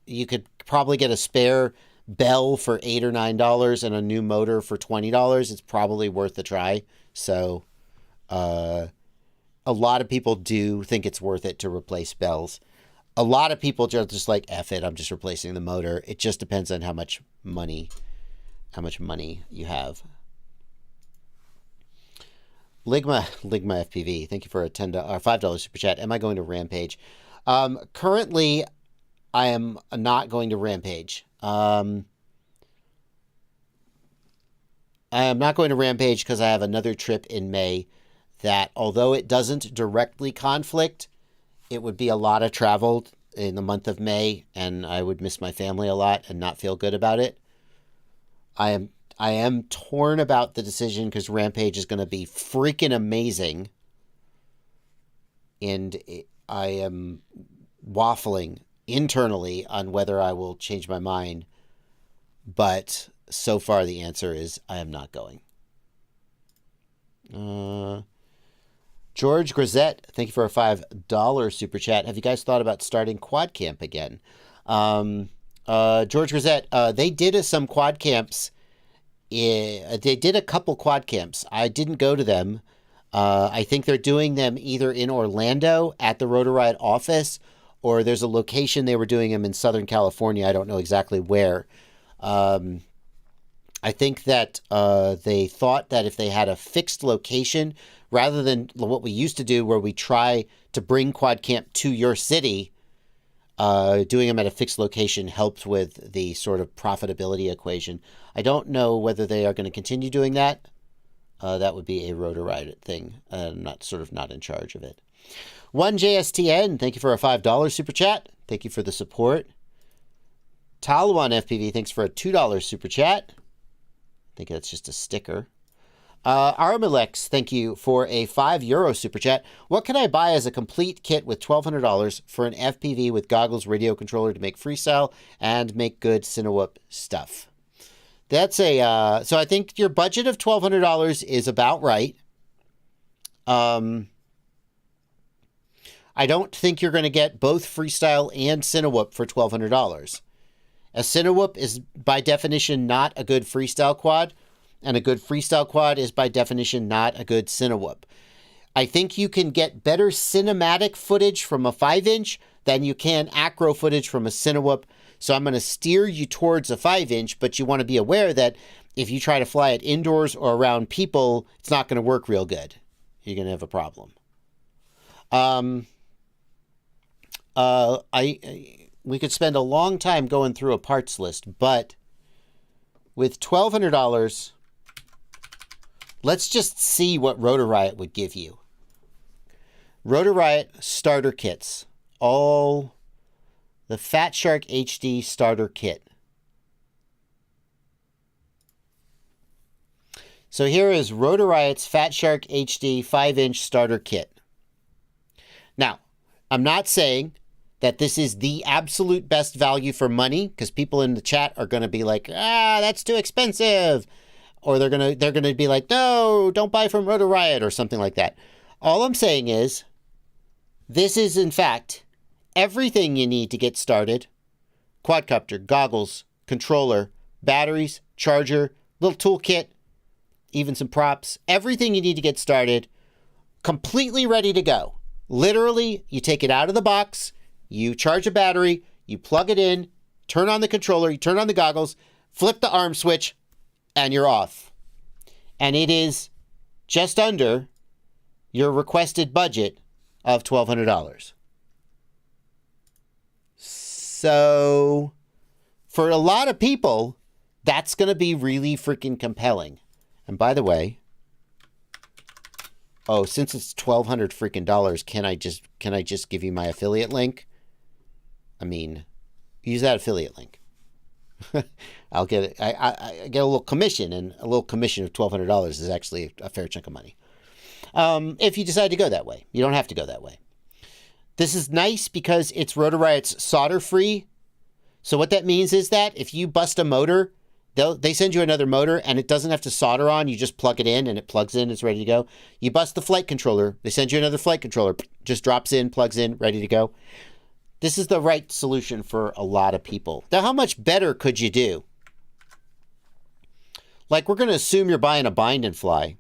you could probably get a spare bell for $8 or $9 and a new motor for $20. It's probably worth a try. So a lot of people do think it's worth it to replace bells. A lot of people just like, F it, I'm just replacing the motor. It just depends on how much money you have. Ligma FPV, thank you for a $5 super chat. Am I going to Rampage? Currently, I am not going to Rampage. I am not going to Rampage because I have another trip in May that, although it doesn't directly conflict, it would be a lot of travel in the month of May, and I would miss my family a lot and not feel good about it. I am torn about the decision because Rampage is going to be freaking amazing. And I am waffling internally on whether I will change my mind. But so far the answer is I am not going. George Grisette, thank you for a $5 super chat. Have you guys thought about starting Quad Camp again? George Grisette, they did some quad camps. They did a couple quad camps. I didn't go to them. I think they're doing them either in Orlando at the Rotor Riot office, or there's a location they were doing them in Southern California. I don't know exactly where. I think that they thought that if they had a fixed location, rather than what we used to do where we try to bring quad camp to your city, doing them at a fixed location helped with the sort of profitability equation. I don't know whether they are going to continue doing that. That would be a Rotor Riot thing. I'm not in charge of it. 1JSTN, thank you for a $5 super chat. Thank you for the support. Talwan FPV, thanks for a $2 super chat. I think that's just a sticker. Armilex, thank you for a €5 super chat. What can I buy as a complete kit with $1,200 for an FPV with goggles, radio controller to make freestyle and make good Cinewhoop stuff? That's a, so I think your budget of $1,200 is about right. I don't think you're going to get both freestyle and Cinewhoop for $1,200. A Cinewhoop is by definition not a good freestyle quad, and a good freestyle quad is by definition not a good Cinewhoop. I think you can get better cinematic footage from a 5-inch than you can acro footage from a Cinewhoop. So I'm going to steer you towards a 5-inch, but you want to be aware that if you try to fly it indoors or around people, it's not going to work real good. You're going to have a problem. We could spend a long time going through a parts list, but with $1,200, let's just see what Rotor Riot would give you. Rotor Riot starter kits. All the Fat Shark HD starter kit. So here is Rotor Riot's Fat Shark HD 5-inch starter kit. Now, I'm not saying that this is the absolute best value for money, because people in the chat are going to be like, that's too expensive. Or they're going to be like, no, don't buy from Rotor Riot or something like that. All I'm saying is this is, in fact, everything you need to get started quadcopter, goggles, controller, batteries, charger, little toolkit, even some props, everything you need to get started, completely ready to go. Literally, you take it out of the box, you charge a battery, you plug it in, turn on the controller, you turn on the goggles, flip the arm switch, and you're off. And it is just under your requested budget of $1,200. So, for a lot of people, that's going to be really freaking compelling. And by the way, oh, since it's $1,200 freaking dollars, can I just give you my affiliate link? I mean, use that affiliate link. I'll get it. I get a little commission, and a little commission of $1,200 is actually a fair chunk of money. If you decide to go that way, you don't have to go that way. This is nice because it's Rotor Riot's solder free. So what that means is that if you bust a motor, they send you another motor and it doesn't have to solder on. You just plug it in and it plugs in. It's ready to go. You bust the flight controller. They send you another flight controller. Just drops in, plugs in, ready to go. This is the right solution for a lot of people. Now, how much better could you do? Like, we're going to assume you're buying a bind and fly.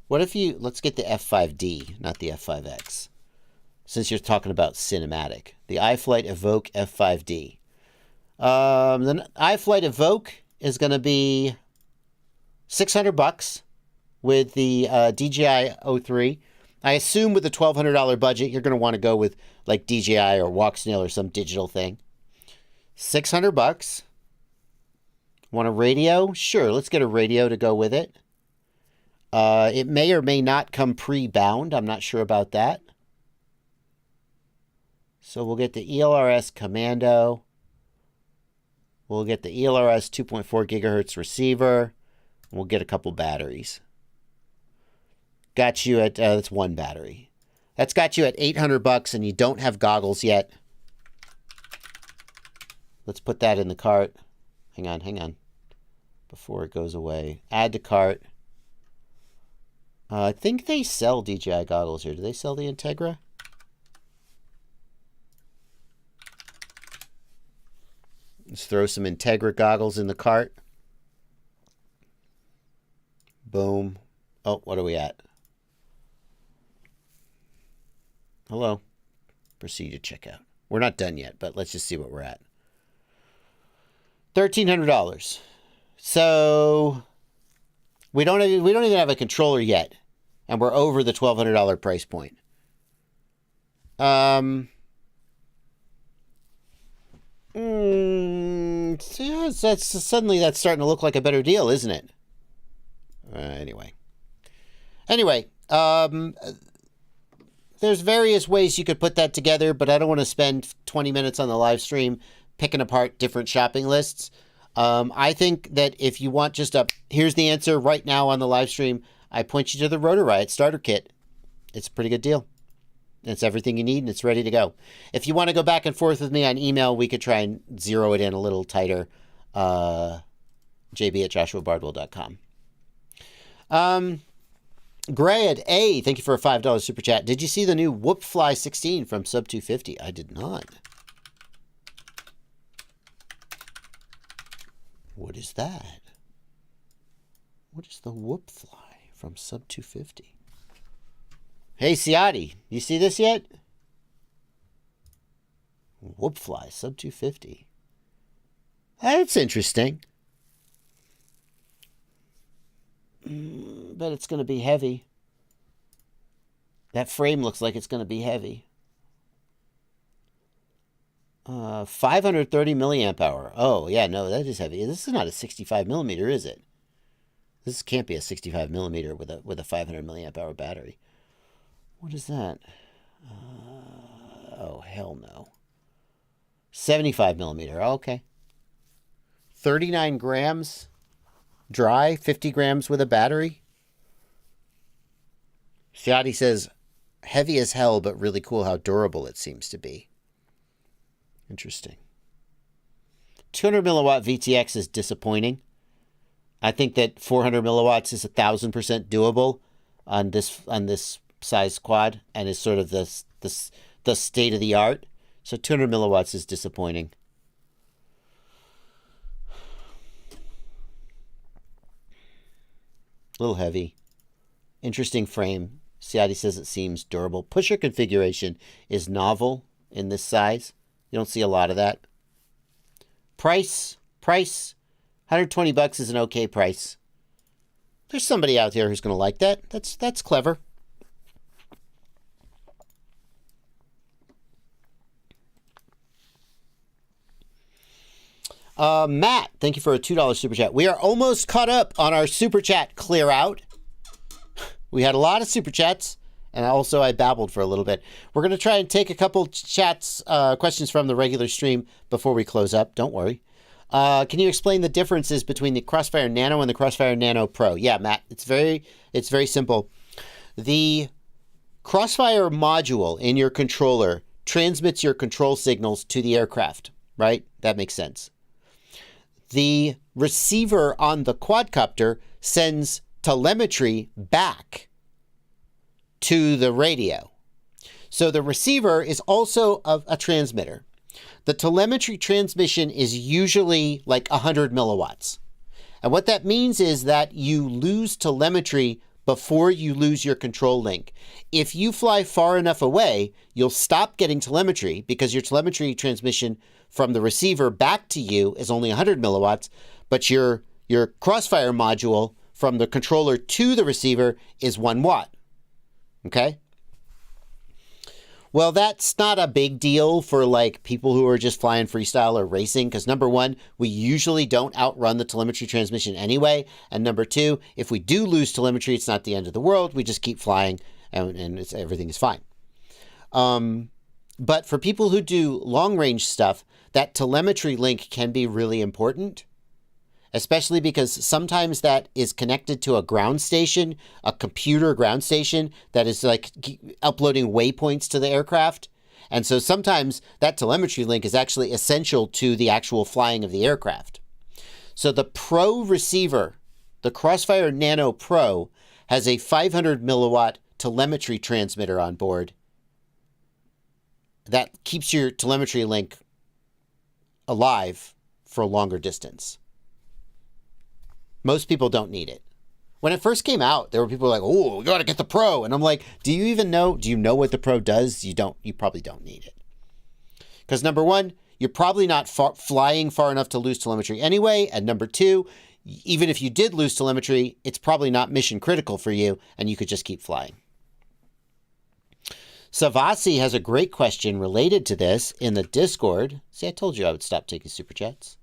What if you, let's get the F5D, not the F5X, since you're talking about cinematic. The iFlight Evoke F5D. The iFlight Evoke is going to be $600 with the DJI O3. I assume with a $1,200 budget, you're going to want to go with like DJI or Walksnail or some digital thing. $600. Want a radio? Sure, let's get a radio to go with it. It may or may not come pre-bound. I'm not sure about that. So we'll get the ELRS Commando. We'll get the ELRS 2.4 gigahertz receiver. We'll get a couple batteries. Got you at, that's one battery. That's got you at $800 and you don't have goggles yet. Let's put that in the cart. Hang on. Before it goes away. Add to cart. I think they sell DJI goggles here. Do they sell the Integra? Let's throw some Integra goggles in the cart. Boom. Oh, what are we at? Hello. Proceed to checkout. We're not done yet, but let's just see what we're at. $1,300. So we don't even have a controller yet, and we're over the $1,200 price point. So that's suddenly that's starting to look like a better deal, isn't it? Anyway, there's various ways you could put that together, but I don't want to spend 20 minutes on the live stream picking apart different shopping lists. I think that if you want just here's the answer right now on the live stream, I point you to the Rotor Riot starter kit. It's a pretty good deal. It's everything you need and it's ready to go. If you want to go back and forth with me on email, we could try and zero it in a little tighter. jb@joshuabardwell.com. Grad A, thank you for a $5 super chat. Did you see the new Whoop Fly 16 from Sub 250? I did not. What is that? What is the Whoop Fly from Sub 250? Hey, Ciati, you see this yet? Whoop Fly Sub 250. That's interesting. Bet it's going to be heavy. That frame looks like it's going to be heavy. 530 milliamp hour. Oh, yeah, no, that is heavy. This is not a 65 millimeter, is it? This can't be a 65 millimeter with a 500 milliamp hour battery. What is that? Oh, hell no. 75 millimeter. Oh, okay. 39 grams dry, 50 grams with a battery. Ciati says, heavy as hell, but really cool how durable it seems to be. Interesting. 200 milliwatt VTX is disappointing. I think that 400 milliwatts is 1,000% doable on this size quad, and is sort of the the state of the art. So 200 milliwatts is disappointing. A little heavy. Interesting frame. Ciati says it seems durable. Pusher configuration is novel in this size. You don't see a lot of that. Price. 120 bucks is an okay price. There's somebody out there who's going to like that. That's clever. Matt, thank you for a $2 super chat. We are almost caught up on our super chat clear out. We had a lot of super chats, and also I babbled for a little bit. We're going to try and take a couple questions from the regular stream before we close up. Don't worry. Can you explain the differences between the Crossfire Nano and the Crossfire Nano Pro? Yeah, Matt, it's very simple. The Crossfire module in your controller transmits your control signals to the aircraft, right? That makes sense. The receiver on the quadcopter sends telemetry back to the radio. So the receiver is also a transmitter. The telemetry transmission is usually like 100 milliwatts. And what that means is that you lose telemetry before you lose your control link. If you fly far enough away, you'll stop getting telemetry because your telemetry transmission from the receiver back to you is only 100 milliwatts, but your Crossfire module from the controller to the receiver is 1 watt. Okay? Well, that's not a big deal for like people who are just flying freestyle or racing, because number one, we usually don't outrun the telemetry transmission anyway. And number two, if we do lose telemetry, it's not the end of the world. We just keep flying and everything is fine. But for people who do long range stuff, that telemetry link can be really important, especially because sometimes that is connected to a ground station, a computer ground station that is like uploading waypoints to the aircraft. And so sometimes that telemetry link is actually essential to the actual flying of the aircraft. So the Pro receiver, the Crossfire Nano Pro, has a 500 milliwatt telemetry transmitter on board that keeps your telemetry link alive for a longer distance. Most people don't need it. When it first came out, there were people like, oh, you got to get the Pro. And I'm like, do you know what the Pro does? You probably don't need it. Because number one, you're probably not flying far enough to lose telemetry anyway. And number two, even if you did lose telemetry, it's probably not mission critical for you and you could just keep flying. Savasi has a great question related to this in the Discord. See, I told you I would stop taking super chats.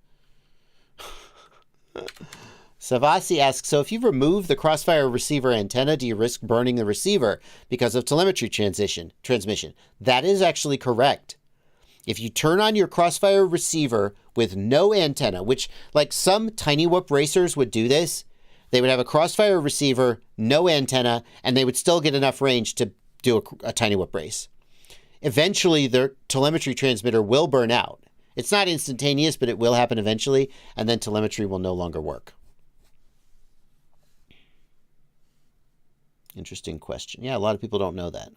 Savasi asks, so if you remove the Crossfire receiver antenna, do you risk burning the receiver because of telemetry transmission? That is actually correct. If you turn on your Crossfire receiver with no antenna, which like some tiny whoop racers would do this, they would have a Crossfire receiver, no antenna, and they would still get enough range to do a tiny whoop race. Eventually, their telemetry transmitter will burn out. It's not instantaneous, but it will happen eventually, and then telemetry will no longer work. Interesting question. Yeah, a lot of people don't know that.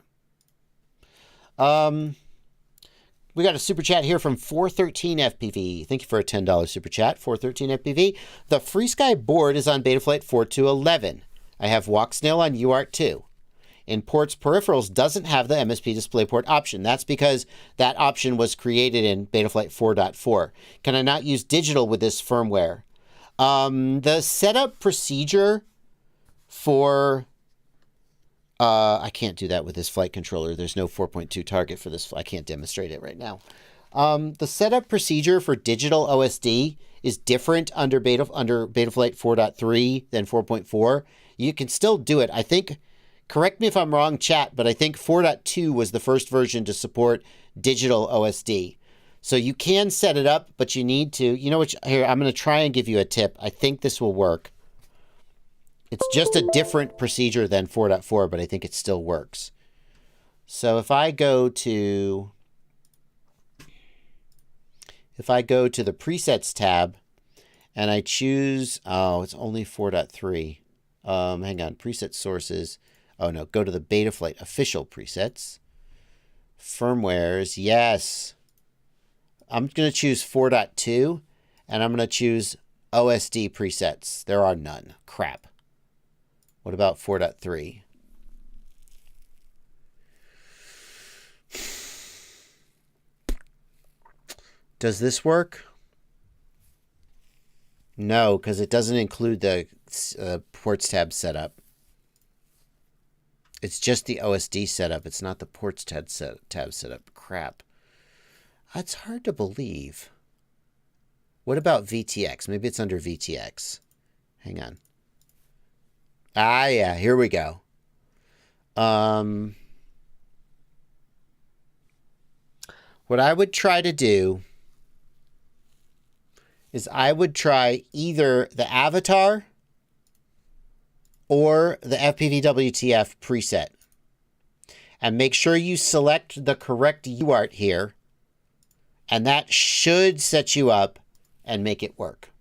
We got a super chat here from 413 FPV. Thank you for a $10 super chat, 413 FPV. The FreeSky board is on Betaflight 4.2.11. I have Walksnail on UART 2. In ports peripherals doesn't have the MSP DisplayPort option. That's because that option was created in Betaflight 4.4. Can I not use digital with this firmware? The setup procedure for... I can't do that with this flight controller. There's no 4.2 target for this. I can't demonstrate it right now. The setup procedure for digital OSD is different under Betaflight 4.3 than 4.4. You can still do it. I think... Correct me if I'm wrong, chat, but I think 4.2 was the first version to support digital OSD. So you can set it up, but you need to, here, I'm going to try and give you a tip. I think this will work. It's just a different procedure than 4.4, but I think it still works. So if I go to the presets tab and I choose, it's only 4.3. Hang on, preset sources. Oh no, go to the Betaflight official presets. Firmwares, yes. I'm going to choose 4.2, and I'm going to choose OSD presets. There are none. Crap. What about 4.3? Does this work? No, because it doesn't include the ports tab setup. It's just the OSD setup. It's not the ports tab setup. Crap. That's hard to believe. What about VTX? Maybe it's under VTX. Hang on. Ah, yeah. Here we go. What I would try to do is I would try either the avatar or the FPV-WTF preset. And make sure you select the correct UART here. And that should set you up and make it work.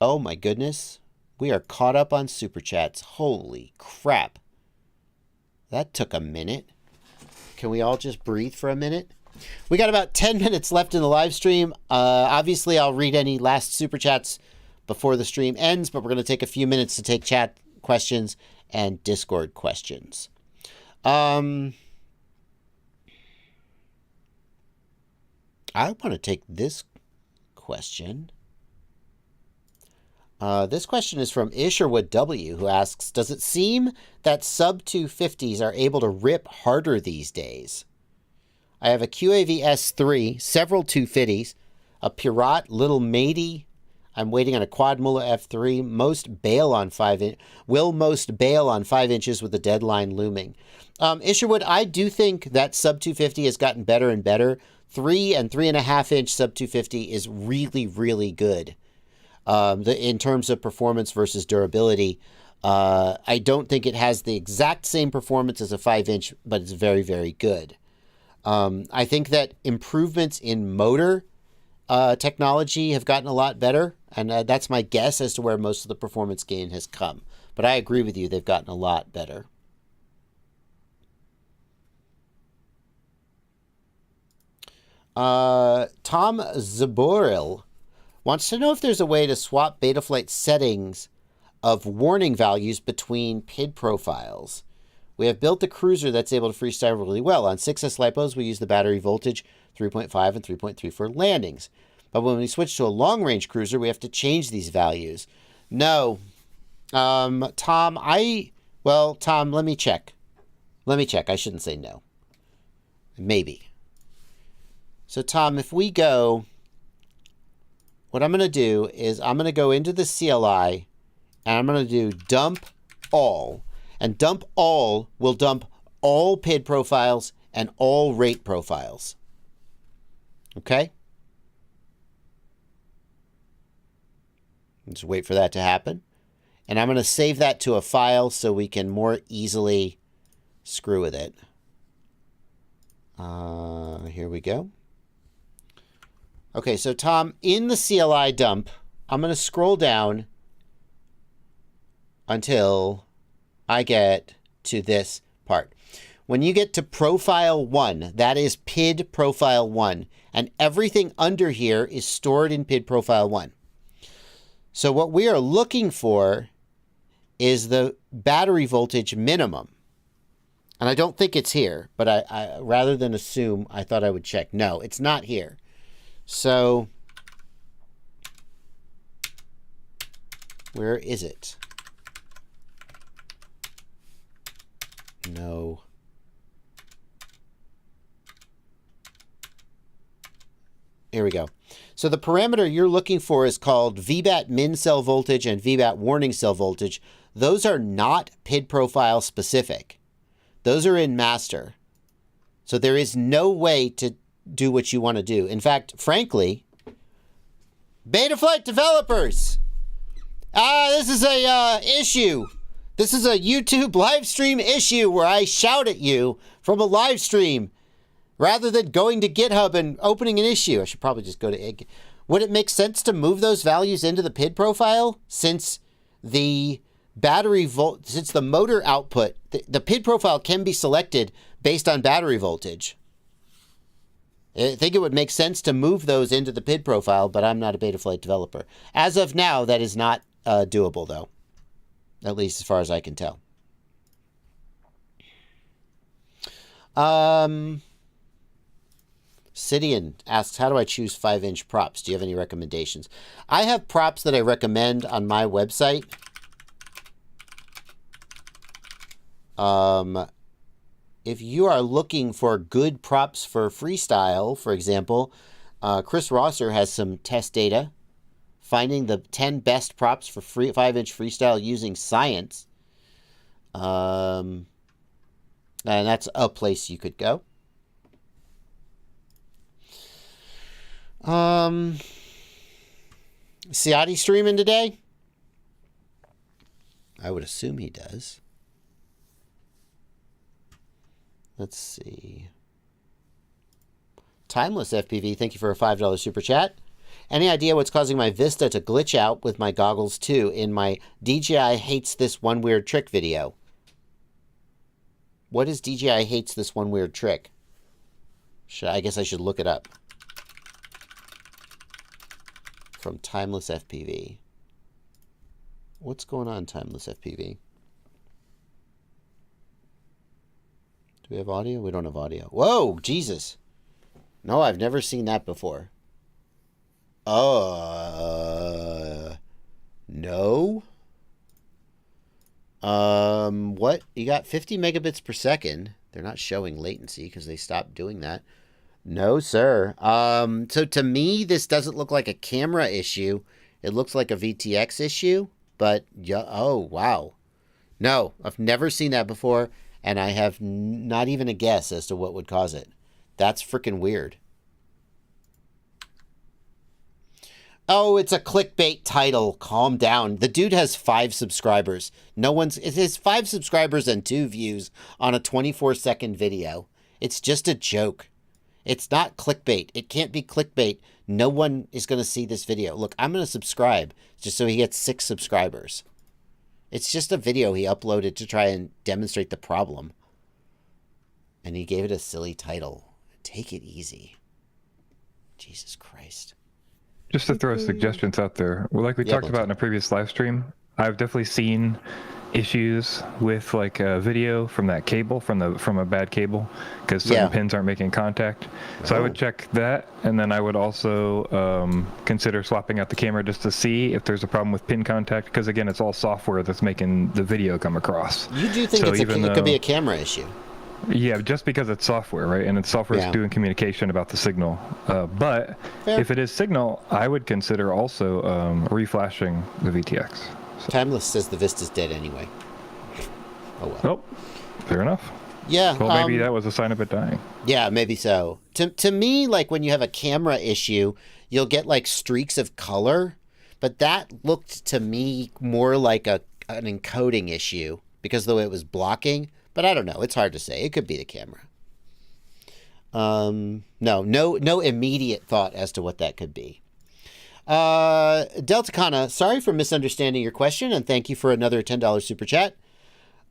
Oh my goodness. We are caught up on Super Chats. Holy crap. That took a minute. Can we all just breathe for a minute? We got about 10 minutes left in the live stream. Obviously, I'll read any last Super Chats before the stream ends, but we're going to take a few minutes to take chat questions and Discord questions. I want to take this question. This question is from Isherwood W, who asks, does it seem that sub-250s are able to rip harder these days? I have a QAV S3, several 250s, a Pirat, little matey. I'm waiting on a Quad Muller F3. Most bail on 5 inches with the deadline looming. Isherwood, I do think that sub-250 has gotten better and better. 3 and 3.5 inch sub-250 is really, really good. In terms of performance versus durability, I don't think it has the exact same performance as a 5 inch, but it's very, very good. I think that improvements in motor technology have gotten a lot better, and that's my guess as to where most of the performance gain has come. But I agree with you, they've gotten a lot better. Tom Zaboril wants to know if there's a way to swap Betaflight settings of warning values between PID profiles. We have built a cruiser that's able to freestyle really well. On 6S LiPos, we use the battery voltage 3.5 and 3.3 for landings. But when we switch to a long-range cruiser, we have to change these values. No. Tom, Tom, let me check. I shouldn't say no. Maybe. So, Tom, if we go, what I'm going to do is I'm going to go into the CLI, and I'm going to do dump all. And dump all will dump all PID profiles and all rate profiles. Okay? Just wait for that to happen. And I'm going to save that to a file so we can more easily screw with it. Here we go. Okay, so Tom, in the CLI dump, I'm going to scroll down until I get to this part. When you get to profile 1, that is PID profile 1, and everything under here is stored in PID profile 1. So what we are looking for is the battery voltage minimum. And I don't think it's here, but I rather than assume, I thought I would check. No, it's not here. So where is it? No. Here we go. So the parameter you're looking for is called VBAT min cell voltage and VBAT warning cell voltage. Those are not PID profile specific. Those are in master. So there is no way to do what you want to do. In fact, frankly, Betaflight developers, this is a issue. This is a YouTube live stream issue where I shout at you from a live stream rather than going to GitHub and opening an issue. I should probably just go to... Would it make sense to move those values into the PID profile since the since the motor output, the PID profile can be selected based on battery voltage. I think it would make sense to move those into the PID profile, but I'm not a Betaflight developer. As of now, that is not doable, though. At least as far as I can tell. Sidian asks, how do I choose 5-inch props? Do you have any recommendations? I have props that I recommend on my website. If you are looking for good props for freestyle, for example, Chris Rosser has some test data finding the 10 best props for 5-inch freestyle using science. And that's a place you could go. Ciati streaming today? I would assume he does. Let's see. Timeless FPV, thank you for a $5 super chat. Any idea what's causing my Vista to glitch out with my goggles too in my DJI hates this one weird trick video? What is DJI hates this one weird trick? I guess I should look it up. From Timeless FPV. What's going on, Timeless FPV? Do we have audio? We don't have audio. Whoa, Jesus. No, I've never seen that before. No. What? You got 50 megabits per second. They're not showing latency because they stopped doing that. No, sir. So to me, this doesn't look like a camera issue. It looks like a VTX issue, but yeah, oh, wow. No, I've never seen that before. And I have not even a guess as to what would cause it. That's freaking weird. Oh, it's a clickbait title. Calm down. The dude has 5 subscribers. It has 5 subscribers and 2 views on a 24-second video. It's just a joke. It's not clickbait. It can't be clickbait. No one is going to see this video. Look, I'm going to subscribe just so he gets 6 subscribers. It's just a video he uploaded to try and demonstrate the problem. And he gave it a silly title. Take it easy. Jesus Christ. Just to throw suggestions out there, well, like we talked about in a previous live stream, I've definitely seen issues with like a video from that cable, from a bad cable, because certain pins aren't making contact. So I would check that, and then I would also consider swapping out the camera just to see if there's a problem with pin contact, because again, it's all software that's making the video come across. You do think it could be a camera issue? Yeah, just because it's software, right? And it's software is doing communication about the signal. But if it is signal, I would consider also reflashing the VTX. So. Timeless says the Vista's dead anyway. Oh, well. Oh, fair enough. Yeah. Well, maybe that was a sign of it dying. Yeah, maybe so. To me, like when you have a camera issue, you'll get like streaks of color. But that looked to me more like an encoding issue because of the way it was blocking. But I don't know. It's hard to say. It could be the camera. No immediate thought as to what that could be. Delta Kana, sorry for misunderstanding your question, and thank you for another $10 super chat.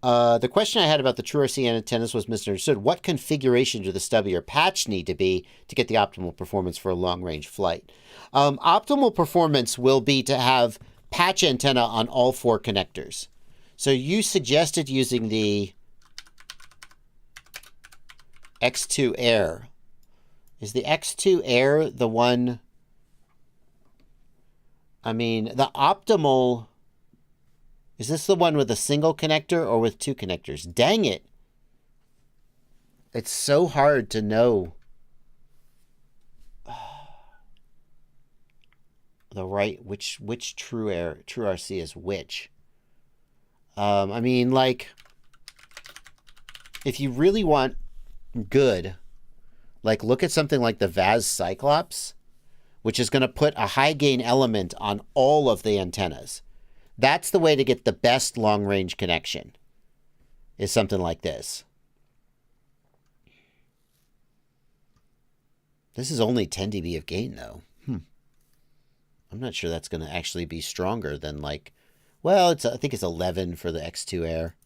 The question I had about the TrueRC antennas was misunderstood. What configuration do the stubby or patch need to be to get the optimal performance for a long-range flight? Optimal performance will be to have patch antenna on all 4 connectors. So you suggested using the X2 Air. Is the X2 Air the one? I mean, the optimal... Is this the one with a single connector or with 2 connectors? Dang it. It's so hard to know the right, which TrueRC is which. I mean, like, if you really want good, like, look at something like the Vaz Cyclops, which is going to put a high gain element on all of the antennas. That's the way to get the best long range connection, is something like this. This is only 10 dB of gain though. I'm not sure that's going to actually be stronger than like, Well, I think it's 11 for the X2 Air.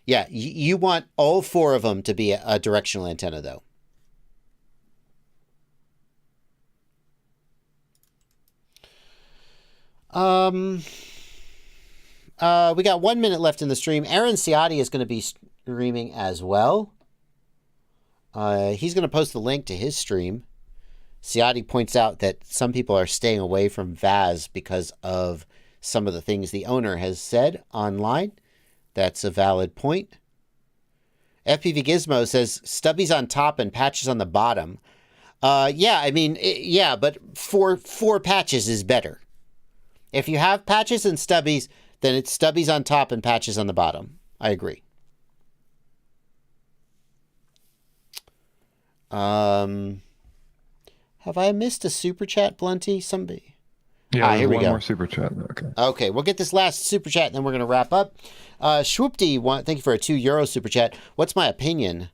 Yeah, you want all 4 of them to be a directional antenna, though. We got 1 minute left in the stream. Aaron Ciotti is going to be streaming as well. He's going to post the link to his stream. Ciotti points out that some people are staying away from VAS because of some of the things the owner has said online. That's a valid point. FPV Gizmo says stubbies on top and patches on the bottom. Yeah, I mean, yeah, but four patches is better. If you have patches and stubbies, then it's stubbies on top and patches on the bottom. I agree. Have I missed a super chat, Blunty? Somebody. Yeah, here we go. One more super chat. Okay, we'll get this last super chat and then we're going to wrap up. Schwoopty, thank you for a €2 super chat. What's my opinion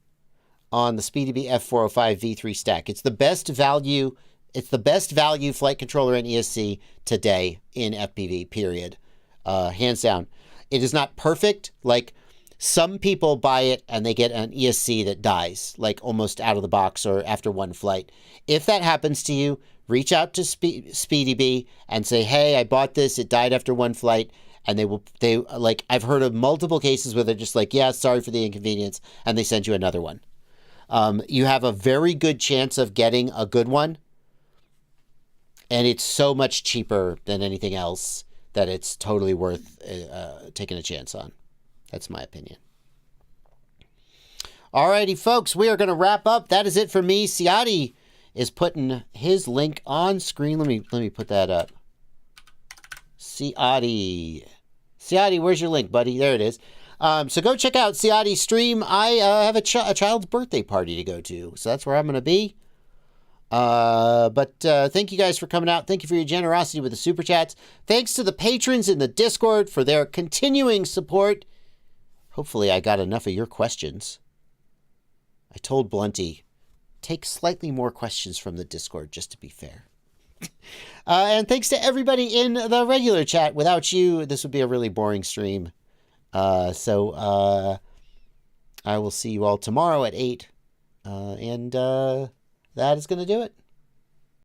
on the SpeedyBee F405 V3 stack? It's the best value. It's the best value flight controller in ESC today in FPV, period. Hands down. It is not perfect. Like, some people buy it and they get an ESC that dies, like almost out of the box or after one flight. If that happens to you, reach out to SpeedyBee and say, hey, I bought this. It died after one flight. And they like, I've heard of multiple cases where they're just like, yeah, sorry for the inconvenience. And they send you another one. You have a very good chance of getting a good one. And it's so much cheaper than anything else that it's totally worth taking a chance on. That's my opinion. Alrighty, folks, we are going to wrap up. That is it for me. Ciotti is putting his link on screen. Let me put that up. Ciotti, where's your link, buddy? There it is. So go check out Ciotti's stream. I have a child's birthday party to go to, so that's where I'm going to be. But thank you guys for coming out. Thank you for your generosity with the super chats. Thanks to the patrons in the Discord for their continuing support. Hopefully I got enough of your questions. I told Blunty, take slightly more questions from the Discord just to be fair. And thanks to everybody in the regular chat. Without you, this would be a really boring stream. So I will see you all tomorrow at 8. And that is going to do it.